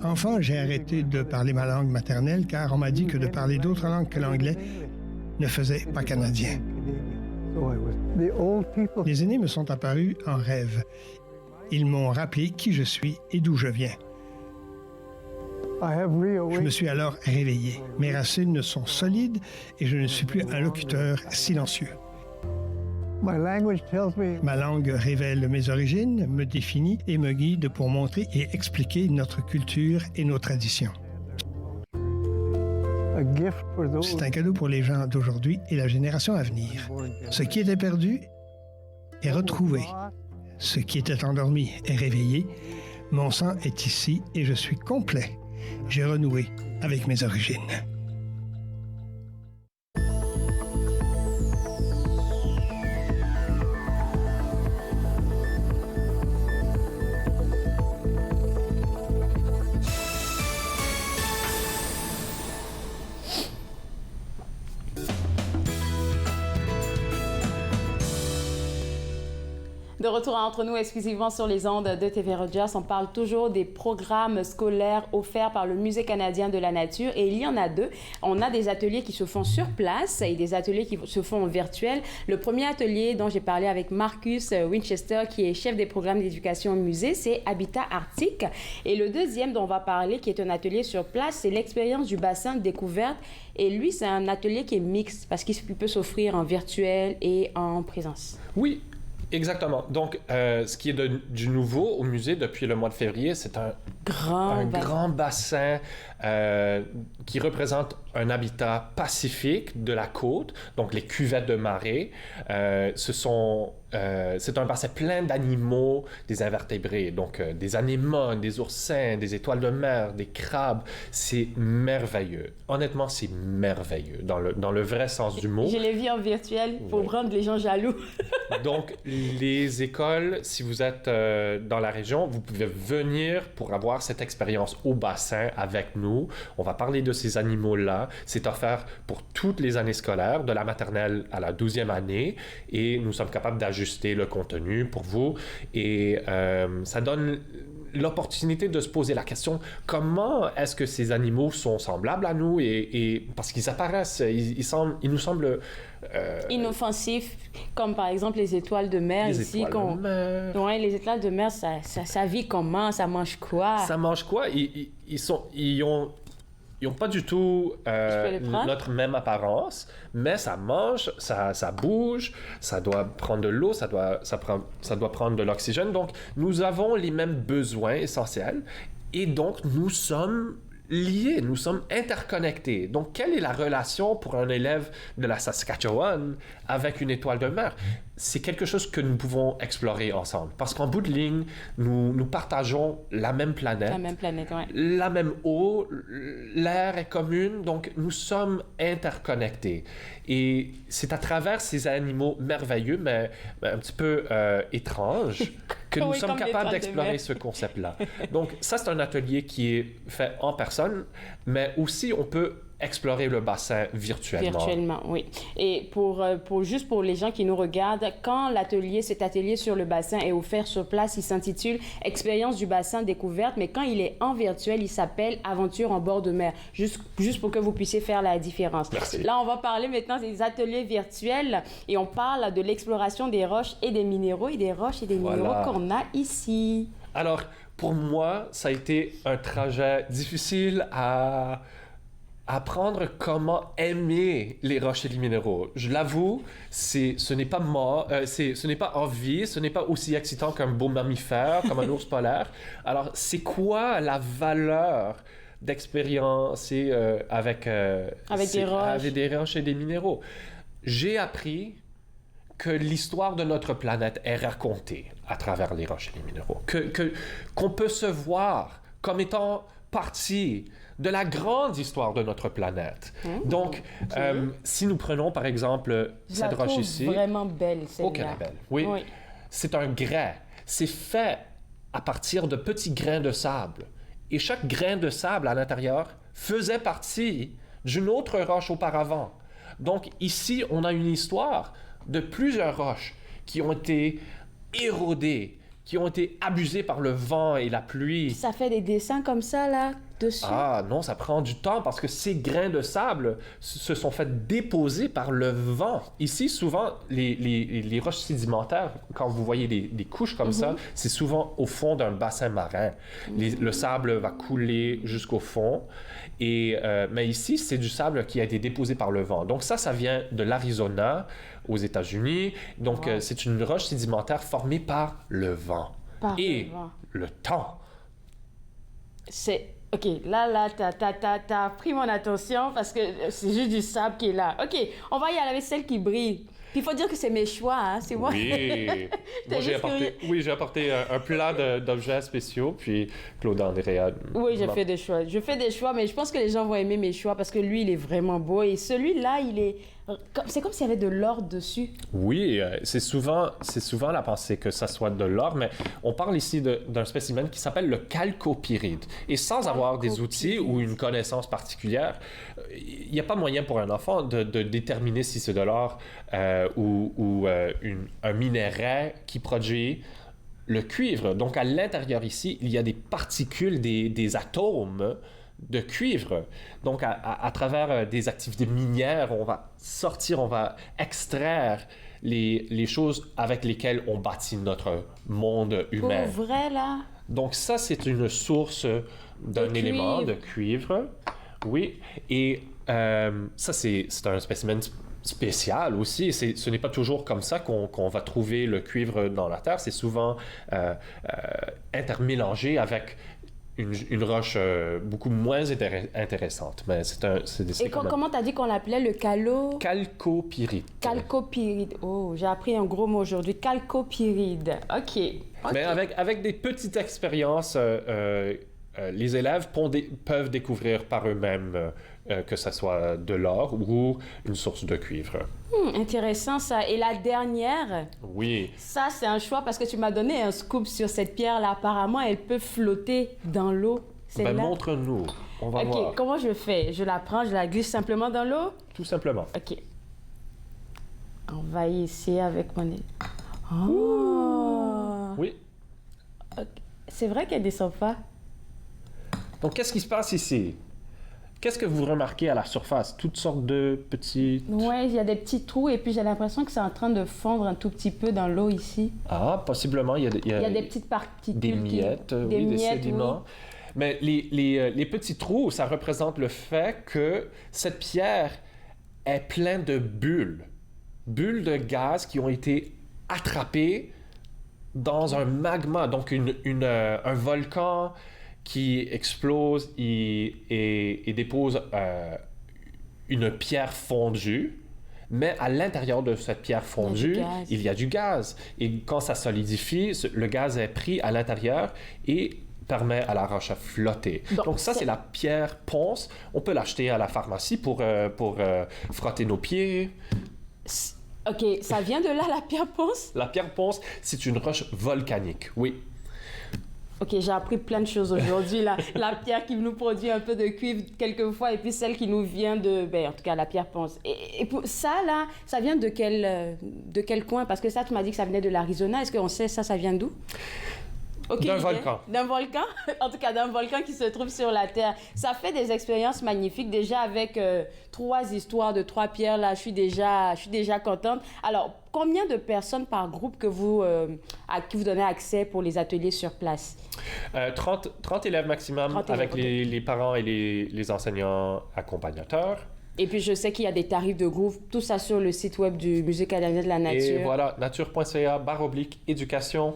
Speaker 14: Enfant, j'ai arrêté de parler ma langue maternelle car on m'a dit que de parler d'autres langues que l'anglais ne faisait pas canadien. Les aînés me sont apparus en rêve. Ils m'ont rappelé qui je suis et d'où je viens. Je me suis alors réveillé. Mes racines sont solides et je ne suis plus un locuteur silencieux. Ma langue révèle mes origines, me définit et me guide pour montrer et expliquer notre culture et nos traditions. C'est un cadeau pour les gens d'aujourd'hui et la génération à venir. Ce qui était perdu est retrouvé. Ce qui était endormi est réveillé. Mon sang est ici et je suis complet. J'ai renoué avec mes origines.
Speaker 3: De retour Entre nous, exclusivement sur les ondes de TV Rogers, on parle toujours des programmes scolaires offerts par le Musée canadien de la nature et il y en a deux. On a des ateliers qui se font sur place et des ateliers qui se font en virtuel. Le premier atelier dont j'ai parlé avec Marcus Winchester, qui est chef des programmes d'éducation au musée, c'est Habitat Arctique. Et le deuxième dont on va parler, qui est un atelier sur place, c'est l'expérience du bassin de découverte. Et lui, c'est un atelier qui est mixte parce qu'il peut s'offrir en virtuel et en présence.
Speaker 12: Oui. Grand ce qui est du nouveau au musée depuis le mois de février, c'est un grand bassin qui représente un habitat pacifique de la côte, donc les cuvettes de marée. C'est un bassin plein d'animaux, des invertébrés, donc des anémones, des oursins, des étoiles de mer, des crabes. C'est merveilleux. Honnêtement, c'est merveilleux, dans le vrai sens du mot.
Speaker 3: Je l'ai vu en virtuel pour rendre les gens jaloux.
Speaker 12: Donc, les écoles, si vous êtes dans la région, vous pouvez venir pour avoir cette expérience au bassin avec nous. On va parler de ces animaux-là. C'est offert pour toutes les années scolaires, de la maternelle à la 12e année, et nous sommes capables d'ajuster le contenu pour vous. Et ça donne l'opportunité de se poser la question, comment est-ce que ces animaux sont semblables à nous et parce qu'ils apparaissent, ils nous semblent
Speaker 3: inoffensifs, comme par exemple les étoiles de mer
Speaker 12: les
Speaker 3: ici.
Speaker 12: Étoiles de mer.
Speaker 3: Ouais, les étoiles de mer, ça vit comment? Ça mange quoi?
Speaker 12: Ça mange quoi? Ils ont ils n'ont pas du tout notre même apparence, mais ça mange, ça bouge, ça doit prendre de l'eau, ça doit prendre de l'oxygène. Donc, nous avons les mêmes besoins essentiels et donc nous sommes liés, nous sommes interconnectés. Donc, quelle est la relation pour un élève de la Saskatchewan avec une étoile de mer? C'est quelque chose que nous pouvons explorer ensemble. Parce qu'en bout de ligne, nous partageons la même planète.
Speaker 3: La même planète, oui.
Speaker 12: La même eau, l'air est commune, donc nous sommes interconnectés. Et c'est à travers ces animaux merveilleux, mais un petit peu étranges, que nous sommes capables d'explorer ce concept-là. Donc, ça, c'est un atelier qui est fait en personne, mais aussi, on peut explorer le bassin virtuellement.
Speaker 3: Virtuellement, oui. Et juste pour les gens qui nous regardent, quand cet atelier sur le bassin est offert sur place, il s'intitule « Expérience du bassin découverte », mais quand il est en virtuel, il s'appelle « Aventure en bord de mer », juste pour que vous puissiez faire la différence.
Speaker 12: Merci.
Speaker 3: Là, on va parler maintenant des ateliers virtuels et on parle de l'exploration des roches et des minéraux qu'on a ici.
Speaker 12: Alors, pour moi, ça a été un trajet difficile à apprendre comment aimer les roches et les minéraux. Je l'avoue, ce n'est pas en vie, ce n'est pas aussi excitant qu'un beau mammifère, comme un ours polaire. Alors, c'est quoi la valeur d'expériencer avec des roches et des minéraux? J'ai appris que l'histoire de notre planète est racontée à travers les roches et les minéraux, qu'on peut se voir comme étant partie de la grande histoire de notre planète. Donc, si nous prenons par exemple cette roche ici...
Speaker 3: Je la trouve vraiment belle, celle-là.
Speaker 12: Oh, qu'elle est belle. Oui. C'est un grès. C'est fait à partir de petits grains de sable. Et chaque grain de sable à l'intérieur faisait partie d'une autre roche auparavant. Donc, ici, on a une histoire de plusieurs roches qui ont été érodées, qui ont été abusées par le vent et la pluie.
Speaker 3: Ça fait des dessins comme ça, là, dessus?
Speaker 12: Ah non, ça prend du temps parce que ces grains de sable se sont fait déposer par le vent. Ici, souvent, les roches sédimentaires, quand vous voyez des couches comme ça, c'est souvent au fond d'un bassin marin. Le sable va couler jusqu'au fond. Mais ici, c'est du sable qui a été déposé par le vent. Donc ça vient de l'Arizona, aux États-Unis. Donc, c'est une roche sédimentaire formée par le vent. Le temps.
Speaker 3: OK, là, t'as pris mon attention parce que c'est juste du sable qui est là. OK, on va y aller avec celle qui brille. Puis il faut dire que c'est mes choix, hein, c'est moi.
Speaker 12: Oui, moi j'ai apporté un plat d'objets spéciaux, puis Claude-Andréa...
Speaker 3: Oui, je fais des choix, mais je pense que les gens vont aimer mes choix parce que lui, il est vraiment beau. Et celui-là, c'est comme s'il y avait de l'or dessus.
Speaker 12: Oui, c'est souvent la pensée que ça soit de l'or, mais on parle ici d'un spécimen qui s'appelle le chalcopyrite. Et sans avoir des outils ou une connaissance particulière, il n'y a pas moyen pour un enfant de déterminer si c'est de l'or ou un minerai qui produit le cuivre. Donc, à l'intérieur ici, il y a des particules, des atomes de cuivre. Donc, à travers des activités minières, on va extraire les choses avec lesquelles on bâtit notre monde humain.
Speaker 3: Pour vrai, là?
Speaker 12: Donc, ça, c'est une source d'un élément de cuivre. Oui. Et ça, c'est un spécimen spécial aussi. Ce n'est pas toujours comme ça qu'on va trouver le cuivre dans la Terre. C'est souvent intermélangé avec une roche beaucoup moins intéressante. Mais
Speaker 3: Et comment t'as dit qu'on l'appelait, le
Speaker 12: chalcopyrite.
Speaker 3: Chalcopyrite. Oh, j'ai appris un gros mot aujourd'hui. Chalcopyrite. OK.
Speaker 12: Mais avec des petites expériences, les élèves peuvent découvrir par eux-mêmes que ce soit de l'or ou une source de cuivre.
Speaker 3: Intéressant ça. Et la dernière?
Speaker 12: Oui.
Speaker 3: Ça, c'est un choix parce que tu m'as donné un scoop sur cette pierre-là. Apparemment, elle peut flotter dans l'eau.
Speaker 12: Montre-nous. On va voir.
Speaker 3: OK, comment je fais? Je la prends, je la glisse simplement dans l'eau?
Speaker 12: Tout simplement.
Speaker 3: OK. On va essayer avec mon... Oh!
Speaker 12: Oui.
Speaker 3: Okay. C'est vrai qu'elle descend pas.
Speaker 12: Donc, qu'est-ce qui se passe ici? Qu'est-ce que vous remarquez à la surface? Toutes sortes de petits...
Speaker 3: Oui, il y a des petits trous et puis j'ai l'impression que c'est en train de fondre un tout petit peu dans l'eau ici.
Speaker 12: Ah, possiblement. Il y a
Speaker 3: des petites particules.
Speaker 12: Des miettes, des sédiments. Oui. Mais les petits trous, ça représente le fait que cette pierre est pleine de bulles de gaz qui ont été attrapées dans un magma, donc un volcan qui explose et dépose une pierre fondue. Mais à l'intérieur de cette pierre fondue, il y a du gaz. Et quand ça solidifie, le gaz est pris à l'intérieur et permet à la roche à flotter. Donc ça, c'est la pierre ponce. On peut l'acheter à la pharmacie pour frotter nos pieds.
Speaker 3: OK, ça vient de là, la pierre ponce?
Speaker 12: La pierre ponce, c'est une roche volcanique, oui.
Speaker 3: OK, j'ai appris plein de choses aujourd'hui. La pierre qui nous produit un peu de cuivre quelquefois, et puis celle qui nous vient de... en tout cas, la pierre ponce. Et pour ça, là, ça vient de quel coin? Parce que ça, tu m'as dit que ça venait de l'Arizona. Est-ce qu'on sait ça vient d'où?
Speaker 12: D'un volcan.
Speaker 3: D'un volcan? En tout cas, d'un volcan qui se trouve sur la Terre. Ça fait des expériences magnifiques. Déjà, avec 3 histoires de 3 pierres, là, je suis déjà contente. Alors, combien de personnes par groupe à qui vous donnez accès pour les ateliers sur place?
Speaker 12: 30 élèves maximum, 30 avec les parents et les enseignants accompagnateurs.
Speaker 3: Et puis, je sais qu'il y a des tarifs de groupe, tout ça sur le site web du Musée canadien de la nature.
Speaker 12: Et voilà, nature.ca/éducation.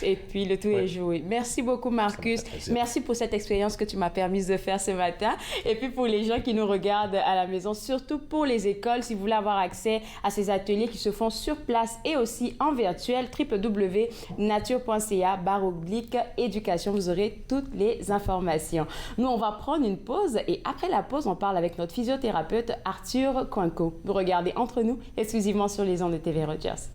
Speaker 3: Et puis, le tout est joué. Merci beaucoup, Marcus. Merci pour cette expérience que tu m'as permis de faire ce matin. Et puis, pour les gens qui nous regardent à la maison, surtout pour les écoles, si vous voulez avoir accès à ces ateliers qui se font sur place et aussi en virtuel, www.nature.ca/éducation. Vous aurez toutes les informations. Nous, on va prendre une pause et après la pause, on parle avec notre physiothérapeute Arthur Coinco. Vous regardez Entre nous, exclusivement sur les ondes de TV Rogers.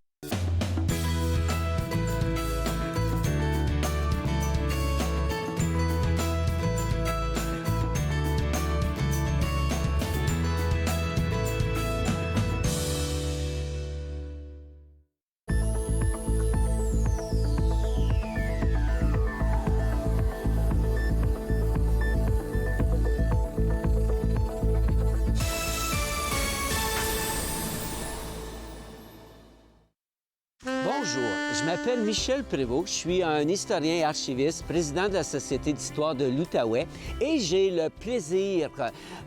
Speaker 15: Bonjour, je m'appelle Michel Prévost, je suis un historien et archiviste, président de la Société d'histoire de l'Outaouais et j'ai le plaisir,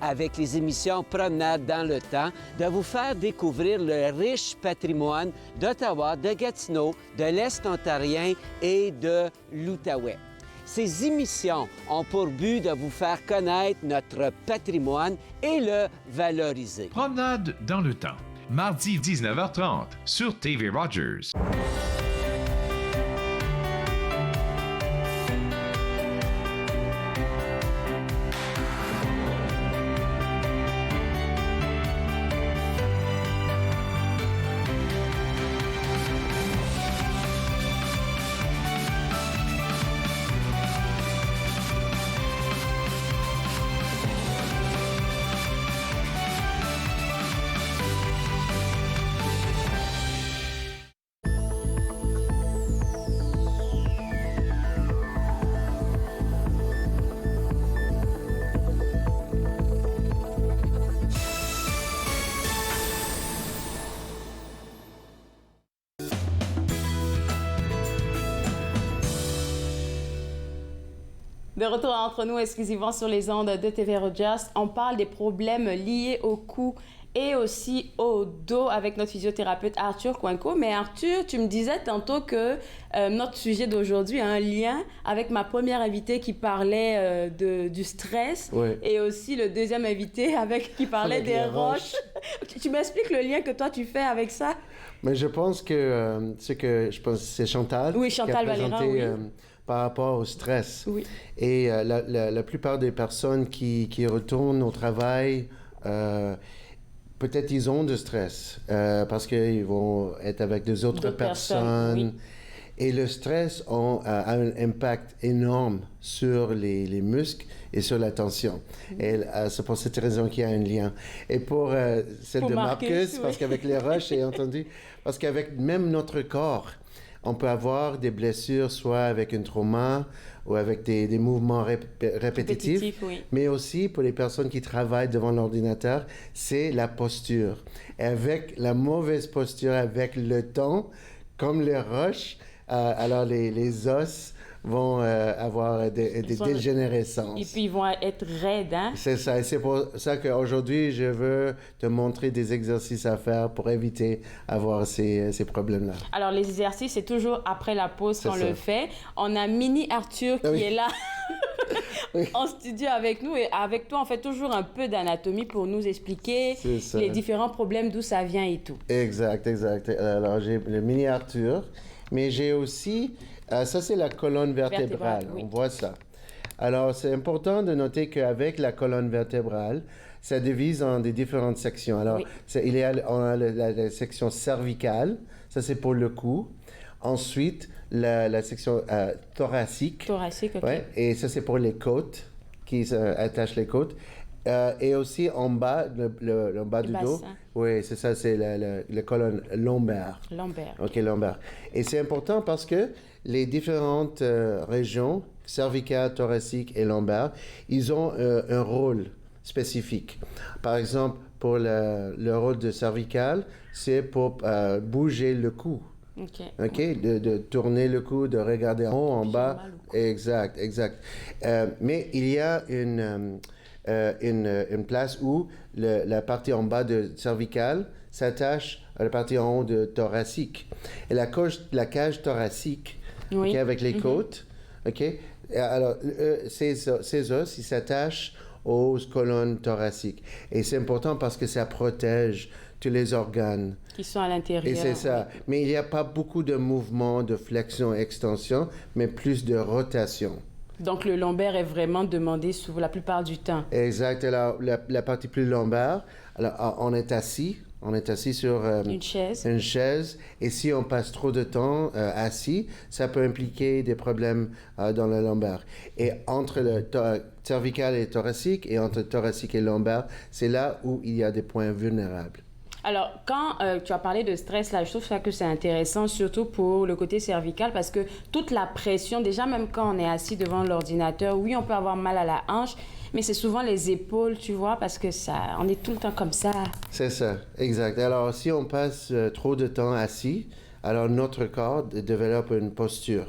Speaker 15: avec les émissions Promenade dans le temps, de vous faire découvrir le riche patrimoine d'Ottawa, de Gatineau, de l'Est ontarien et de l'Outaouais. Ces émissions ont pour but de vous faire connaître notre patrimoine et le valoriser.
Speaker 2: Promenade dans le temps. Mardi 19h30 sur TV Rogers.
Speaker 3: De retour entre nous exclusivement sur les ondes de TV Rogers, on parle des problèmes liés au cou et aussi au dos avec notre physiothérapeute Arthur Coinco. Mais Arthur, tu me disais tantôt que notre sujet d'aujourd'hui a un lien avec ma première invitée qui parlait du stress et aussi le deuxième invité qui parlait des roches. Tu m'expliques le lien que toi tu fais avec ça?
Speaker 16: Mais je pense que c'est Chantal.
Speaker 3: Oui, Chantal Valera,
Speaker 16: par rapport au stress.
Speaker 3: Oui.
Speaker 16: Et la plupart des personnes qui retournent au travail, peut-être ils ont du stress parce qu'ils vont être avec des autres personnes. Oui. Et le stress a un impact énorme sur les muscles et sur la tension. Et c'est pour cette raison qu'il y a un lien. Et pour celle de Marcus, parce qu'avec les roches, j'ai entendu, parce qu'avec même notre corps, on peut avoir des blessures, soit avec un trauma ou avec des mouvements répétitifs,
Speaker 3: oui.
Speaker 16: Mais aussi pour les personnes qui travaillent devant l'ordinateur, c'est la posture. Et avec la mauvaise posture, avec le temps, comme les roches, alors les os vont avoir des dégénérescences.
Speaker 3: Et puis, ils vont être raides, hein?
Speaker 16: C'est ça. Et c'est pour ça qu'aujourd'hui, je veux te montrer des exercices à faire pour éviter d'avoir ces problèmes-là.
Speaker 3: Alors, les exercices, c'est toujours après la pause qu'on le fait. On a Mini Arthur qui est là en studio avec nous. Et avec toi, on fait toujours un peu d'anatomie pour nous expliquer les différents problèmes, d'où ça vient et tout.
Speaker 16: Exact. Alors, j'ai le Mini Arthur, mais j'ai aussi... ça, c'est la colonne vertébrale. On voit ça. Alors, c'est important de noter qu'avec la colonne vertébrale, ça divise en des différentes sections. Alors, on a la section cervicale, ça c'est pour le cou. Ensuite, la section thoracique.
Speaker 3: Thoracique, OK.
Speaker 16: Ouais, et ça c'est pour les côtes, qui attachent les côtes. Et aussi en bas, le bas du dos. Oui, c'est ça, c'est la colonne lombaire.
Speaker 3: Lombaire.
Speaker 16: OK, lombaire. Et c'est important parce que les différentes régions, cervicales, thoraciques et lombaires, ils ont un rôle spécifique. Par exemple, pour le rôle de cervical, c'est pour bouger le cou. OK? De tourner le cou, de regarder en haut, en bas. Exact. Mais il y a une place où la partie en bas de cervical s'attache à la partie en haut de thoracique. Et la cage thoracique, okay, avec les côtes, OK? Alors, ces os, ils s'attachent aux colonnes thoraciques. Et c'est important parce que ça protège tous les organes.
Speaker 3: Qui sont à l'intérieur.
Speaker 16: Et c'est ça. Mais il n'y a pas beaucoup de mouvements de flexion, extension, mais plus de rotation.
Speaker 3: Donc, le lombaire est vraiment demandé la plupart du temps.
Speaker 16: Exact. Alors, la partie plus lombaire, alors, on est assis sur une chaise. Et si on passe trop de temps assis, ça peut impliquer des problèmes dans le lombaire. Et entre le cervical et thoracique, et entre thoracique et lombaire, c'est là où il y a des points vulnérables.
Speaker 3: Alors, quand tu as parlé de stress, là, je trouve ça que c'est intéressant, surtout pour le côté cervical, parce que toute la pression, déjà même quand on est assis devant l'ordinateur, oui, on peut avoir mal à la hanche, mais c'est souvent les épaules, tu vois, parce que on est tout le temps comme ça.
Speaker 16: C'est ça, exact. Alors, si on passe trop de temps assis, alors notre corps développe une posture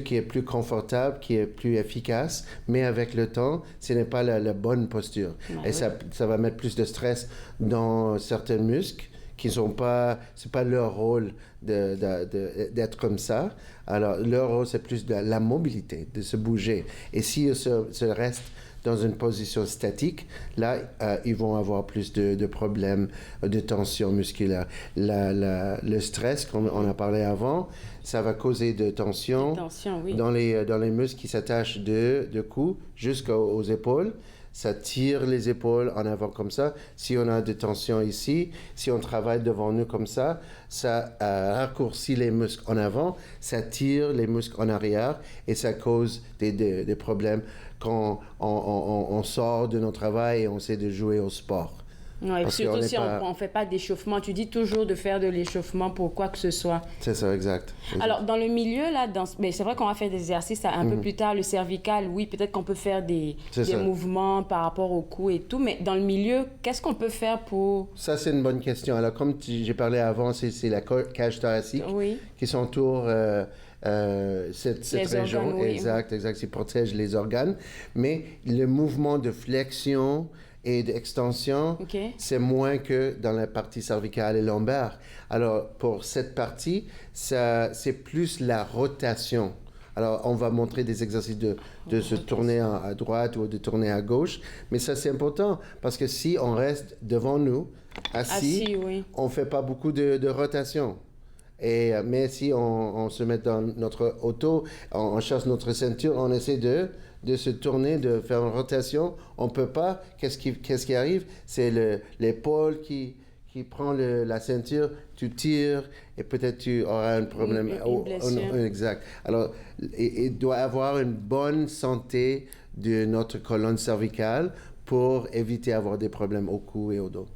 Speaker 16: qui est plus confortable, qui est plus efficace, mais avec le temps, ce n'est pas la bonne posture. Et ça va mettre plus de stress dans certains muscles qui sont pas, c'est pas leur rôle d'être comme ça. Alors, leur rôle, c'est plus de la mobilité, de se bouger. Et s'ils se restent dans une position statique, là, ils vont avoir plus de problèmes de tension musculaire. Le stress, comme on a parlé avant, ça va causer de tension, dans les muscles qui s'attachent de cou jusqu'aux épaules. Ça tire les épaules en avant comme ça. Si on a des tensions ici, si on travaille devant nous comme ça raccourcit les muscles en avant, ça tire les muscles en arrière et ça cause des problèmes quand on sort de notre travail et on essaie de jouer au sport.
Speaker 3: Oui, surtout si on ne fait pas d'échauffement. Tu dis toujours de faire de l'échauffement pour quoi que ce soit.
Speaker 16: C'est ça, exact.
Speaker 3: Alors, dans le milieu, là, mais c'est vrai qu'on va faire des exercices un peu plus tard. Le cervical, oui, peut-être qu'on peut faire des mouvements par rapport au cou et tout. Mais dans le milieu, qu'est-ce qu'on peut faire pour...
Speaker 16: Ça, c'est une bonne question. Alors, comme j'ai parlé avant, c'est la cage thoracique qui s'entoure... cette région,
Speaker 3: organes,
Speaker 16: exact, qui protège les organes. Mais le mouvement de flexion et d'extension, c'est moins que dans la partie cervicale et lombaire. Alors, pour cette partie, c'est plus la rotation. Alors, on va montrer des exercices de se tourner à droite ou de tourner à gauche. Mais ça, c'est important parce que si on reste devant nous, assis on ne fait pas beaucoup de rotation. Mais si on se met dans notre auto, on cherche notre ceinture, on essaie de se tourner, de faire une rotation, on ne peut pas. Qu'est-ce qui arrive? C'est l'épaule qui prend la ceinture, tu tires et peut-être tu auras un problème.
Speaker 3: Une blessure.
Speaker 16: Exact. Alors, il doit avoir une bonne santé de notre colonne cervicale pour éviter d'avoir des problèmes au cou et au dos.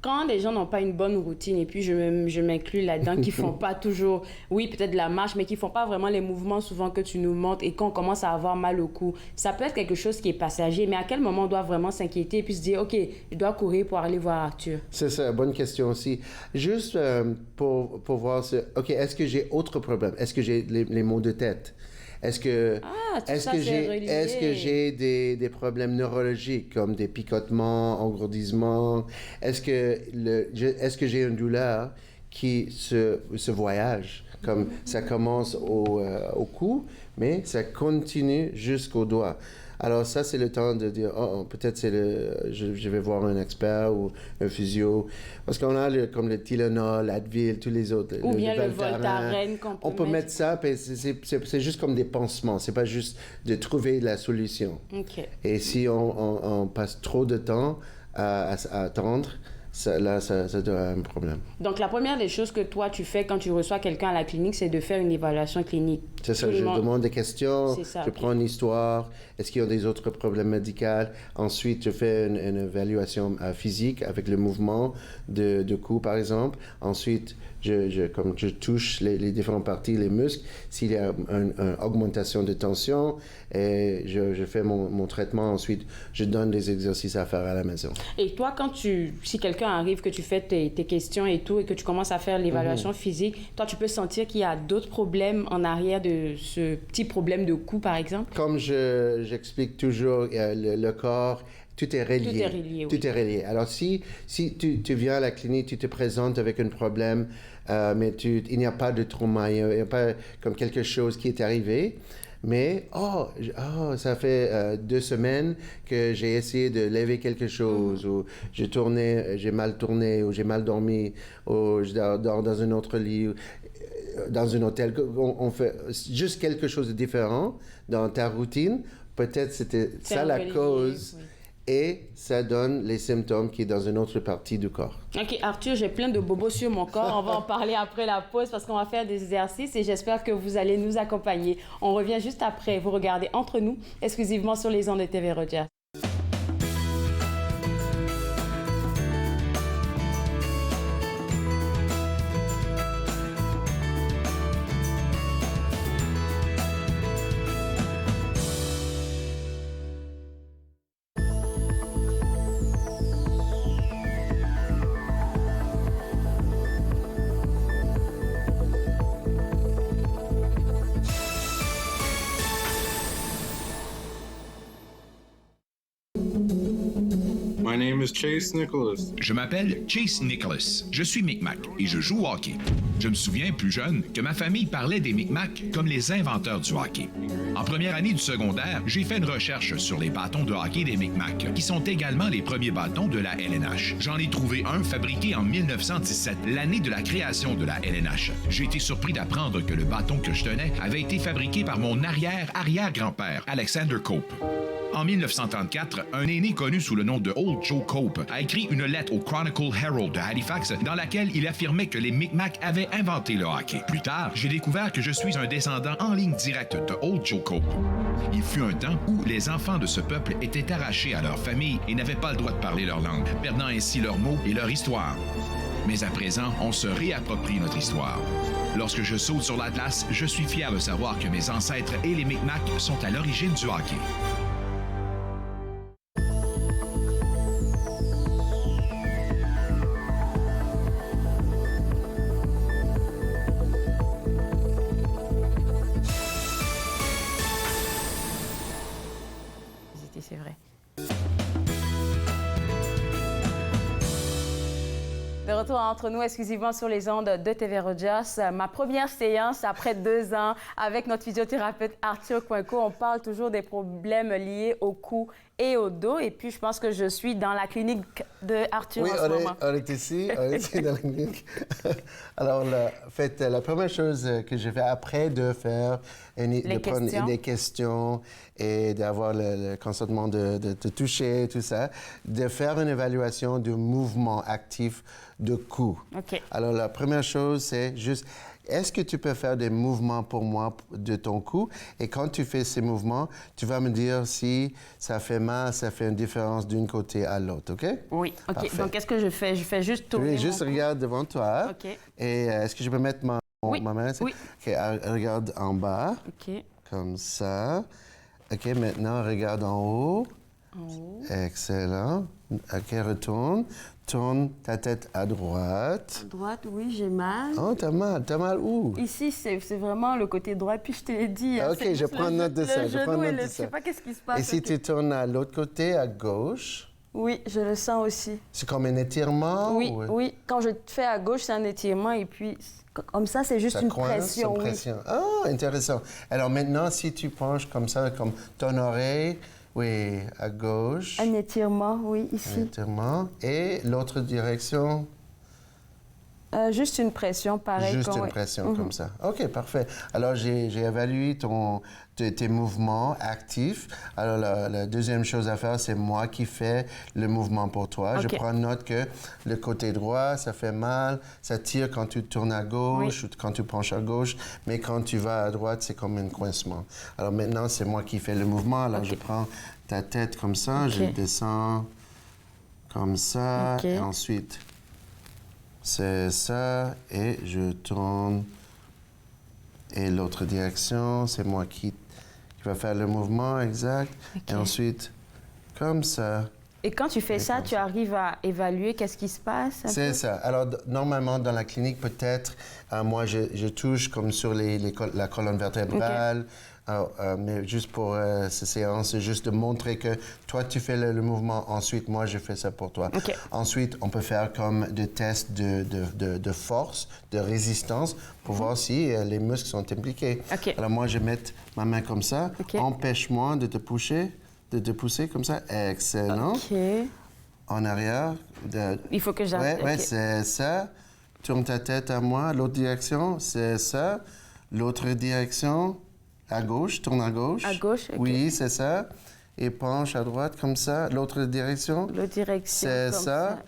Speaker 3: Quand les gens n'ont pas une bonne routine, et puis je m'inclus là-dedans, qui font pas toujours, oui, peut-être de la marche, mais qui font pas vraiment les mouvements souvent que tu nous montres, et qu'on commence à avoir mal au cou, ça peut être quelque chose qui est passager, mais à quel moment on doit vraiment s'inquiéter et puis se dire, OK, je dois courir pour aller voir Arthur?
Speaker 16: C'est ça, bonne question aussi. Juste pour voir, OK, est-ce que j'ai autre problème? Est-ce que j'ai les maux de tête? Est-ce que,
Speaker 3: relié.
Speaker 16: est-ce que j'ai des problèmes neurologiques comme des picotements, engourdissements? Est-ce que j'ai une douleur qui se voyage? Comme ça commence au cou, mais ça continue jusqu'au doigt. Alors ça, c'est le temps de dire, peut-être je vais voir un expert ou un physio. Parce qu'on a comme le Tylenol, l'Advil, tous les autres.
Speaker 3: Ou bien le Voltaren
Speaker 16: on peut mettre ça, mais c'est juste comme des pansements. C'est pas juste de trouver la solution.
Speaker 3: Okay.
Speaker 16: Et si on passe trop de temps à attendre, ça doit être un problème.
Speaker 3: Donc, la première des choses que toi, tu fais quand tu reçois quelqu'un à la clinique, c'est de faire une évaluation clinique.
Speaker 16: C'est ça, je demande des questions, je prends une histoire, est-ce qu'il y a des autres problèmes médicaux? Ensuite, je fais une évaluation physique avec le mouvement de cou, par exemple. Ensuite, comme je touche les différentes parties, les muscles, s'il y a une augmentation de tension, et je fais mon traitement. Ensuite, je donne des exercices à faire à la maison.
Speaker 3: Et toi, si quelqu'un arrive, que tu fais tes questions et tout, et que tu commences à faire l'évaluation physique, toi, tu peux sentir qu'il y a d'autres problèmes en arrière de ce petit problème de cou, par exemple?
Speaker 16: Comme j'explique toujours, le corps, tout est relié.
Speaker 3: Tout est relié, oui.
Speaker 16: Tout est relié. Alors, si tu viens à la clinique, tu te présentes avec un problème, mais il n'y a pas de trauma, il n'y a pas comme quelque chose qui est arrivé, mais ça fait 2 semaines que j'ai essayé de lever quelque chose, ou j'ai mal tourné, ou j'ai mal dormi, ou je dors dans un autre lit, dans un hôtel. On fait juste quelque chose de différent dans ta routine. Peut-être c'était ça la cause. Oui. Et ça donne les symptômes qui sont dans une autre partie du corps.
Speaker 3: OK, Arthur, j'ai plein de bobos sur mon corps. On va en parler après la pause parce qu'on va faire des exercices et j'espère que vous allez nous accompagner. On revient juste après. Vous regardez Entre nous, exclusivement sur les ondes de TV Rogers.
Speaker 17: My name is Chase Nicholas.
Speaker 2: Je m'appelle Chase Nicholas. Je suis Micmac et je joue au hockey. Je me souviens, plus jeune, que ma famille parlait des Micmacs comme les inventeurs du hockey. En première année du secondaire, j'ai fait une recherche sur les bâtons de hockey des Micmacs, qui sont également les premiers bâtons de la LNH. J'en ai trouvé un fabriqué en 1917, l'année de la création de la LNH. J'ai été surpris d'apprendre que le bâton que je tenais avait été fabriqué par mon arrière-arrière-grand-père, Alexander Cope. En 1934, un aîné connu sous le nom de Old Joe Cope a écrit une lettre au Chronicle Herald de Halifax dans laquelle il affirmait que les Micmacs avaient inventé le hockey. Plus tard, j'ai découvert que je suis un descendant en ligne directe de Old Joe Cope. Il fut un temps où les enfants de ce peuple étaient arrachés à leur famille et n'avaient pas le droit de parler leur langue, perdant ainsi leurs mots et leur histoire. Mais à présent, on se réapproprie notre histoire. Lorsque je saute sur l'Atlas, je suis fier de savoir que mes ancêtres et les Micmacs sont à l'origine du hockey.
Speaker 3: C'est vrai. De retour Entre nous, exclusivement sur les ondes de TV Rogers. Ma première séance après 2 ans avec notre physiothérapeute Arthur Coinco. On parle toujours des problèmes liés au cou et au dos. Et puis, je pense que je suis dans la clinique de Arthur en ce moment.
Speaker 16: On est ici dans la clinique. Alors, la première chose que je fais après de faire, prendre des questions et d'avoir le consentement de toucher, tout ça, de faire une évaluation du mouvement actif de cou.
Speaker 3: OK.
Speaker 16: Alors, la première chose, c'est juste, est-ce que tu peux faire des mouvements pour moi de ton cou? Et quand tu fais ces mouvements, tu vas me dire si ça fait mal, ça fait une différence d'un côté à l'autre, OK?
Speaker 3: Oui, OK.
Speaker 16: Parfait.
Speaker 3: Donc, qu'est-ce que je fais? Je fais juste tourner
Speaker 16: Oui, juste regarde devant toi.
Speaker 3: OK.
Speaker 16: Et est-ce que je peux mettre ma main?
Speaker 3: Oui.
Speaker 16: OK, regarde en bas.
Speaker 3: OK.
Speaker 16: Comme ça. OK, maintenant, regarde en haut.
Speaker 3: En haut.
Speaker 16: Excellent. OK, retourne. tourne ta tête à droite.
Speaker 3: À droite, oui, j'ai mal.
Speaker 16: Oh, t'as mal. T'as mal où?
Speaker 3: Ici, c'est vraiment le côté droit. Puis je te l'ai dit.
Speaker 16: OK, je prends note de ça.
Speaker 3: Je sais pas qu'est-ce qui se passe.
Speaker 16: Et si tu tournes à l'autre côté, à gauche?
Speaker 3: Oui, je le sens aussi.
Speaker 16: C'est comme un étirement?
Speaker 3: Oui, oui. Quand je fais à gauche, c'est un étirement. Et puis, comme ça, c'est juste une pression.
Speaker 16: Une pression. Ah, intéressant. Alors maintenant, si tu penches comme ça, comme ton oreille, oui, à gauche.
Speaker 3: Un étirement, oui, ici.
Speaker 16: Un étirement. Et l'autre direction?
Speaker 3: Juste une pression, pareil.
Speaker 16: Juste une pression, comme ça. OK, parfait. Alors, j'ai évalué tes mouvements actifs. Alors, la deuxième chose à faire, c'est moi qui fais le mouvement pour toi. Okay. Je prends note que le côté droit, ça fait mal, ça tire quand tu tournes à gauche ou quand tu penches à gauche, mais quand tu vas à droite, c'est comme un coincement. Alors, maintenant, c'est moi qui fais le mouvement. Alors, je prends ta tête comme ça, je descends comme ça, et ensuite... C'est ça, et je tourne. Et l'autre direction, c'est moi qui va faire le mouvement exact. Et ensuite, comme ça.
Speaker 3: Et quand tu fais ça, tu arrives à évaluer qu'est-ce qui se passe?
Speaker 16: C'est ça. Alors, normalement, dans la clinique, peut-être, moi, je touche comme sur la colonne vertébrale. Alors, mais juste pour cette séance, c'est juste de montrer que toi, tu fais le mouvement. Ensuite, moi, je fais ça pour toi. Ensuite, on peut faire comme des tests de force, de résistance, pour voir si les muscles sont impliqués. Alors, moi, je mets ma main comme ça. Empêche-moi de te pousser comme ça. Excellent. En arrière.
Speaker 3: Il faut que j'arrête.
Speaker 16: Oui, c'est ça. Tourne ta tête à moi. L'autre direction, c'est ça. L'autre direction... À gauche, tourne à gauche.
Speaker 3: À gauche,
Speaker 16: Oui, c'est ça. Et penche à droite, comme ça. L'autre direction.
Speaker 3: L'autre direction,
Speaker 16: c'est ça.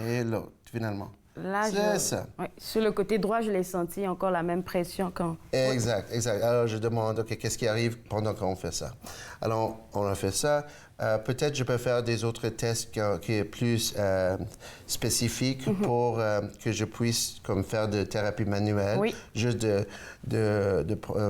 Speaker 16: Et l'autre, finalement.
Speaker 3: Là,
Speaker 16: c'est ça.
Speaker 3: Oui. Sur le côté droit, je l'ai senti encore la même pression quand...
Speaker 16: Exact, exact. Alors, je demande, OK, qu'est-ce qui arrive pendant qu'on fait ça? Alors, on a fait ça. Peut-être je peux faire des autres tests qui est plus spécifiques pour que je puisse comme faire de thérapie manuelle. Juste de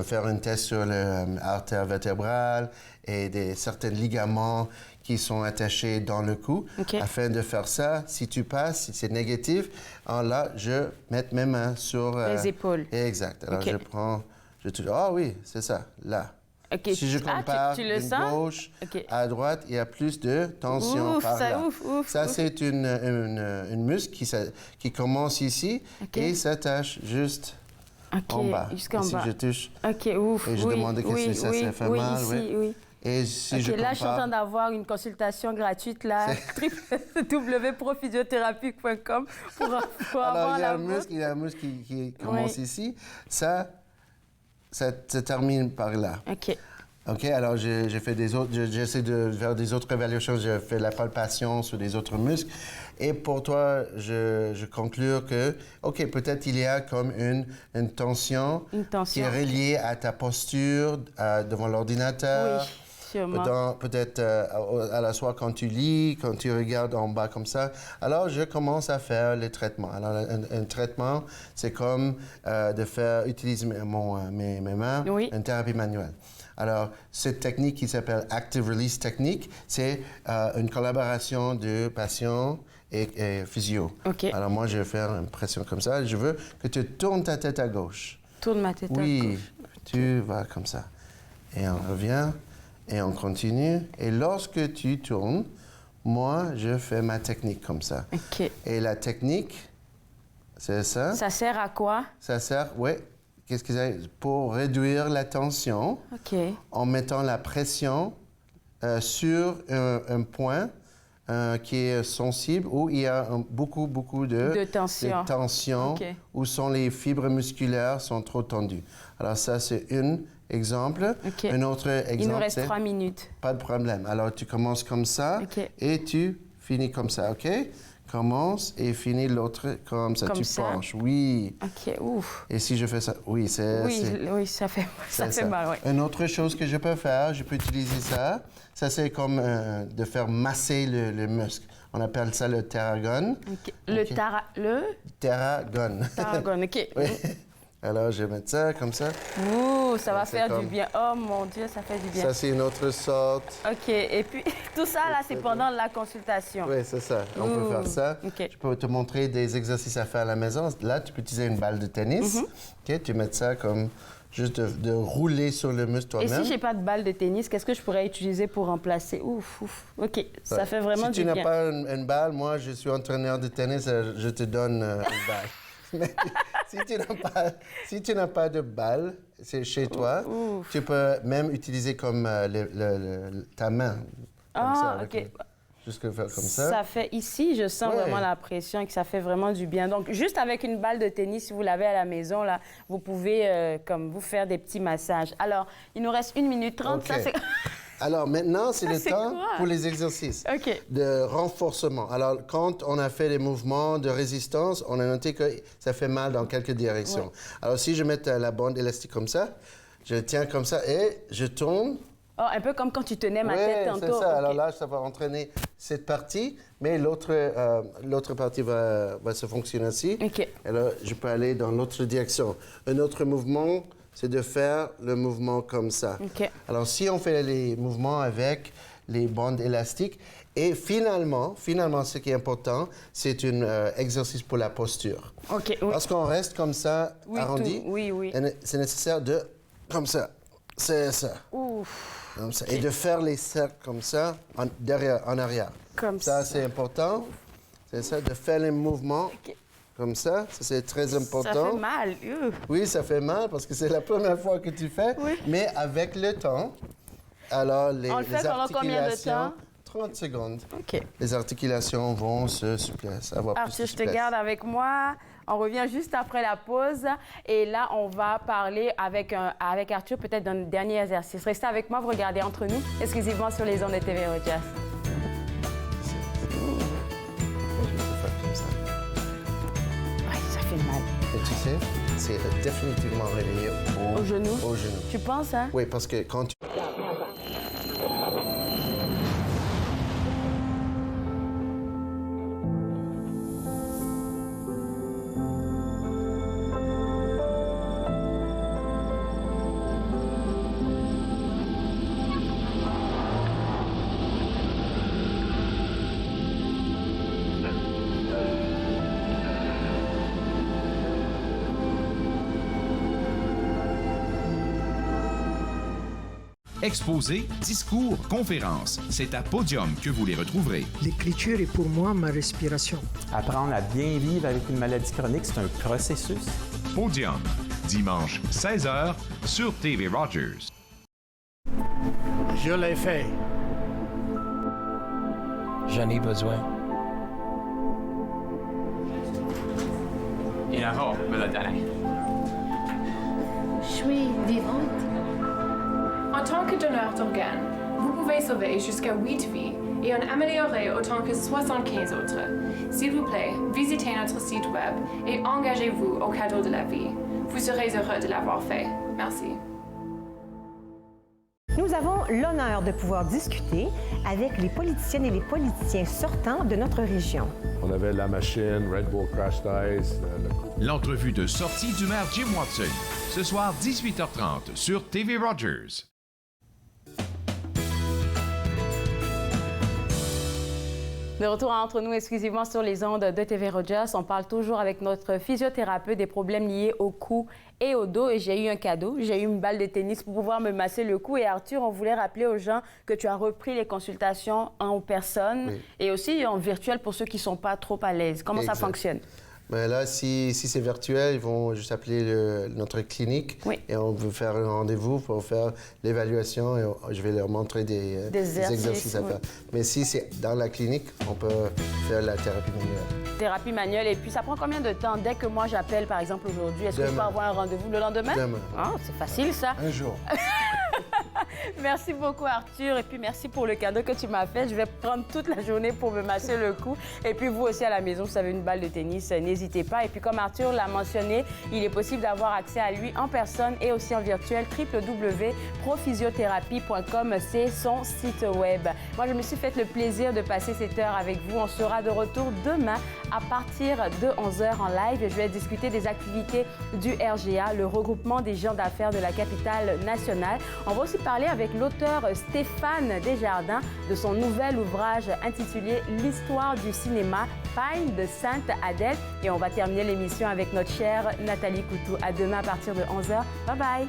Speaker 16: faire un test sur l'artère vertébrale et certains ligaments qui sont attachés dans le cou. Afin de faire ça, si tu passes, si c'est négatif, alors là, je mets mes mains sur...
Speaker 3: les épaules.
Speaker 16: Exact. Alors, je prends... Ah oui, c'est ça, là. Si je compare de gauche à droite, il y a plus de tension par là. Ça, c'est une muscle qui commence ici et s'attache juste en bas.
Speaker 3: Jusqu'en bas.
Speaker 16: Je touche.
Speaker 3: Et
Speaker 16: je demande qu'est-ce que ça fait mal.
Speaker 3: Oui.
Speaker 16: Et si je compare...
Speaker 3: Là, je suis en train d'avoir une consultation gratuite, là, www.prophysiothérapie.com pour avoir la
Speaker 16: il y a un muscle qui commence ici. Ça termine par là. OK, alors j'essaie de faire des autres évaluations. Je fais la palpation sur des autres muscles. Et pour toi, je conclure que, OK, peut-être il y a comme une tension qui est reliée à ta posture devant l'ordinateur.
Speaker 3: Oui. Sûrement.
Speaker 16: Peut-être à la soirée quand tu lis, quand tu regardes en bas comme ça. Alors, je commence à faire les traitements. Alors, un traitement, c'est comme utiliser mes mains, une thérapie manuelle. Alors, cette technique qui s'appelle Active Release Technique, c'est une collaboration de patient et physio. Alors, moi, je vais faire une pression comme ça. Je veux que tu tournes ta tête à gauche.
Speaker 3: Tourne ma tête à gauche.
Speaker 16: Oui, tu vas comme ça. Et on revient. Et on continue. Et lorsque tu tournes, moi, je fais ma technique comme ça. Et la technique, c'est ça.
Speaker 3: Ça sert à quoi? Ça
Speaker 16: sert, qu'est-ce que c'est? Pour réduire la tension en mettant la pression sur un point qui est sensible, où il y a beaucoup de tension où sont les fibres musculaires sont trop tendues. Alors ça, c'est un exemple. Un autre exemple,
Speaker 3: il nous reste 3 minutes.
Speaker 16: Pas de problème. Alors, tu commences comme ça et tu finis comme ça, OK? Commence et finis l'autre comme ça. Tu penches, oui.
Speaker 3: Ouf.
Speaker 16: Et si je fais ça, oui, ça
Speaker 3: fait mal, oui.
Speaker 16: Une autre chose que je peux faire, je peux utiliser ça. Ça, c'est comme de faire masser le muscle. On appelle ça le Theragun.
Speaker 3: Le Theragun.
Speaker 16: Theragun, OK. Oui. Alors, je vais mettre ça comme ça.
Speaker 3: Ouh, ça va faire
Speaker 16: comme...
Speaker 3: du bien. Oh mon Dieu, ça fait du bien.
Speaker 16: Ça, c'est une autre sorte.
Speaker 3: OK. Et puis, tout ça, là, c'est pendant la consultation.
Speaker 16: Oui, c'est ça. On peut faire ça.
Speaker 3: Okay.
Speaker 16: Je peux te montrer des exercices à faire à la maison. Là, tu peux utiliser une balle de tennis. OK, tu mets ça comme juste de rouler sur le muscle toi-même.
Speaker 3: Et si je n'ai pas de balle de tennis, qu'est-ce que je pourrais utiliser pour remplacer? Ouf. OK, ça fait vraiment du bien.
Speaker 16: Si tu n'as pas une balle, moi, je suis entraîneur de tennis, je te donne une balle. Mais si tu n'as pas de balle chez toi, tu peux même utiliser comme ta main. Comme ça,
Speaker 3: OK.
Speaker 16: Juste comme ça.
Speaker 3: Ça fait ici, je sens vraiment la pression et que ça fait vraiment du bien. Donc, juste avec une balle de tennis, si vous l'avez à la maison, là, vous pouvez comme vous faire des petits massages. Alors, il nous reste 1 minute 30.
Speaker 16: Okay.
Speaker 3: Ça, c'est...
Speaker 16: Alors, maintenant, c'est le temps pour les exercices de renforcement. Alors, quand on a fait les mouvements de résistance, on a noté que ça fait mal dans quelques directions. Ouais. Alors, si je mets la bande élastique comme ça, je tiens comme ça et je tourne.
Speaker 3: Oh, un peu comme quand tu tenais ma tête tantôt.
Speaker 16: C'est ça. Okay. Alors là, ça va entraîner cette partie, mais l'autre partie va se fonctionner aussi.
Speaker 3: OK.
Speaker 16: Alors, je peux aller dans l'autre direction. Un autre mouvement, c'est de faire le mouvement comme ça.
Speaker 3: Okay.
Speaker 16: Alors, si on fait les mouvements avec les bandes élastiques, et finalement, ce qui est important, c'est un exercice pour la posture.
Speaker 3: OK.
Speaker 16: Parce qu'on reste comme ça, arrondi.
Speaker 3: Oui.
Speaker 16: C'est nécessaire de, comme ça. C'est ça.
Speaker 3: Ouf.
Speaker 16: Comme ça. Okay. Et de faire les cercles comme ça, en arrière.
Speaker 3: Comme ça.
Speaker 16: Ça, c'est important. C'est ça, de faire les mouvements. Okay. Comme ça c'est très important.
Speaker 3: Ça fait mal.
Speaker 16: Oui, ça fait mal parce que c'est la première fois que tu fais. Oui. Mais avec le temps, alors les
Speaker 3: articulations... combien de temps?
Speaker 16: 30 secondes.
Speaker 3: OK.
Speaker 16: Les articulations vont se avoir plus de
Speaker 3: souplesse. Je te garde avec moi. On revient juste après la pause. Et là, on va parler avec Arthur peut-être d'un dernier exercice. Restez avec moi, vous regardez Entre nous, exclusivement sur les ondes de TV Rogers. Mal.
Speaker 16: Et tu sais, c'est définitivement relié
Speaker 3: au genou.
Speaker 16: Au genou.
Speaker 3: Tu penses, hein?
Speaker 16: Oui, parce que quand tu...
Speaker 2: Exposés, discours, conférences, c'est à Podium que vous les retrouverez.
Speaker 18: L'écriture est pour moi ma respiration.
Speaker 19: Apprendre à bien vivre avec une maladie chronique, c'est un processus.
Speaker 2: Podium, dimanche 16h sur TV Rogers.
Speaker 18: Je l'ai fait.
Speaker 19: J'en ai besoin.
Speaker 20: Inaro, me le donner.
Speaker 21: Je suis vivante.
Speaker 22: En tant que donneur d'organes, vous pouvez sauver jusqu'à 8 vies et en améliorer autant que 75 autres. S'il vous plaît, visitez notre site web et engagez-vous au cadeau de la vie. Vous serez heureux de l'avoir fait. Merci.
Speaker 11: Nous avons l'honneur de pouvoir discuter avec les politiciennes et les politiciens sortants de notre région.
Speaker 23: On avait La Machine, Red Bull Crash Dice.
Speaker 2: L'entrevue de sortie du maire Jim Watson, ce soir 18h30 sur TV Rogers.
Speaker 3: De retour Entre nous, exclusivement sur les ondes de TV Rogers. On parle toujours avec notre physiothérapeute des problèmes liés au cou et au dos. Et j'ai eu un cadeau. J'ai eu une balle de tennis pour pouvoir me masser le cou. Et Arthur, on voulait rappeler aux gens que tu as repris les consultations en personne et aussi en virtuel pour ceux qui ne sont pas trop à l'aise. Comment ça fonctionne?
Speaker 16: Ben là, si c'est virtuel, ils vont juste appeler notre clinique et on veut faire un rendez-vous pour faire l'évaluation et je vais leur montrer des exercices à faire. Mais si c'est dans la clinique, on peut faire la thérapie manuelle.
Speaker 3: Thérapie manuelle. Et puis, ça prend combien de temps? Dès que moi, j'appelle, par exemple, aujourd'hui, est-ce que je peux avoir un rendez-vous le lendemain?
Speaker 16: Demain.
Speaker 3: Ah, c'est facile, ça.
Speaker 16: Un jour.
Speaker 3: Merci beaucoup, Arthur. Et puis, merci pour le cadeau que tu m'as fait. Je vais prendre toute la journée pour me masser le cou. Et puis, vous aussi à la maison, vous avez une balle de tennis, n'hésitez pas. Et puis, comme Arthur l'a mentionné, il est possible d'avoir accès à lui en personne et aussi en virtuel. www.prophysiothérapie.com, c'est son site web. Moi, je me suis fait le plaisir de passer cette heure avec vous. On sera de retour demain à partir de 11h en live. Je vais discuter des activités du RGA, le regroupement des gens d'affaires de la capitale nationale. On va aussi parler avec l'auteur Stéphane Desjardins de son nouvel ouvrage intitulé L'histoire du cinéma, Pine de Sainte-Adèle. Et on va terminer l'émission avec notre chère Nathalie Coutou. À demain à partir de 11h. Bye bye!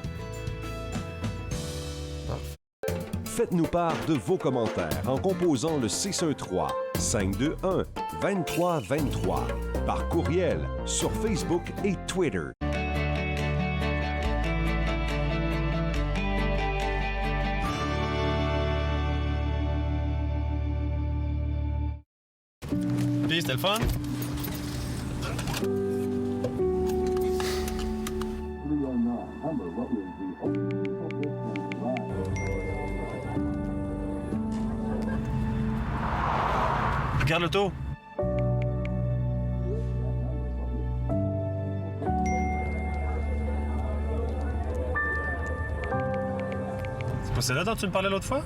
Speaker 5: Faites-nous part de vos commentaires en composant le 613-521-2323 par courriel sur Facebook et Twitter.
Speaker 6: Puis, c'était le fun? Regarde l'auto. C'est pas celle-là dont tu me parlais l'autre fois?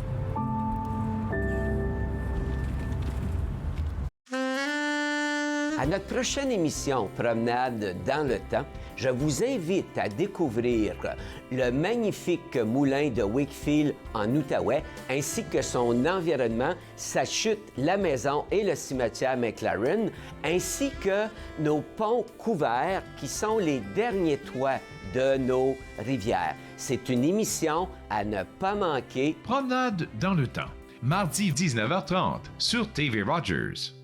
Speaker 15: À notre prochaine émission Promenade dans le temps, je vous invite à découvrir le magnifique moulin de Wakefield en Outaouais, ainsi que son environnement, sa chute, la maison et le cimetière McLaren, ainsi que nos ponts couverts qui sont les derniers toits de nos rivières. C'est une émission à ne pas manquer.
Speaker 2: Promenade dans le temps, mardi 19h30 sur TV Rogers.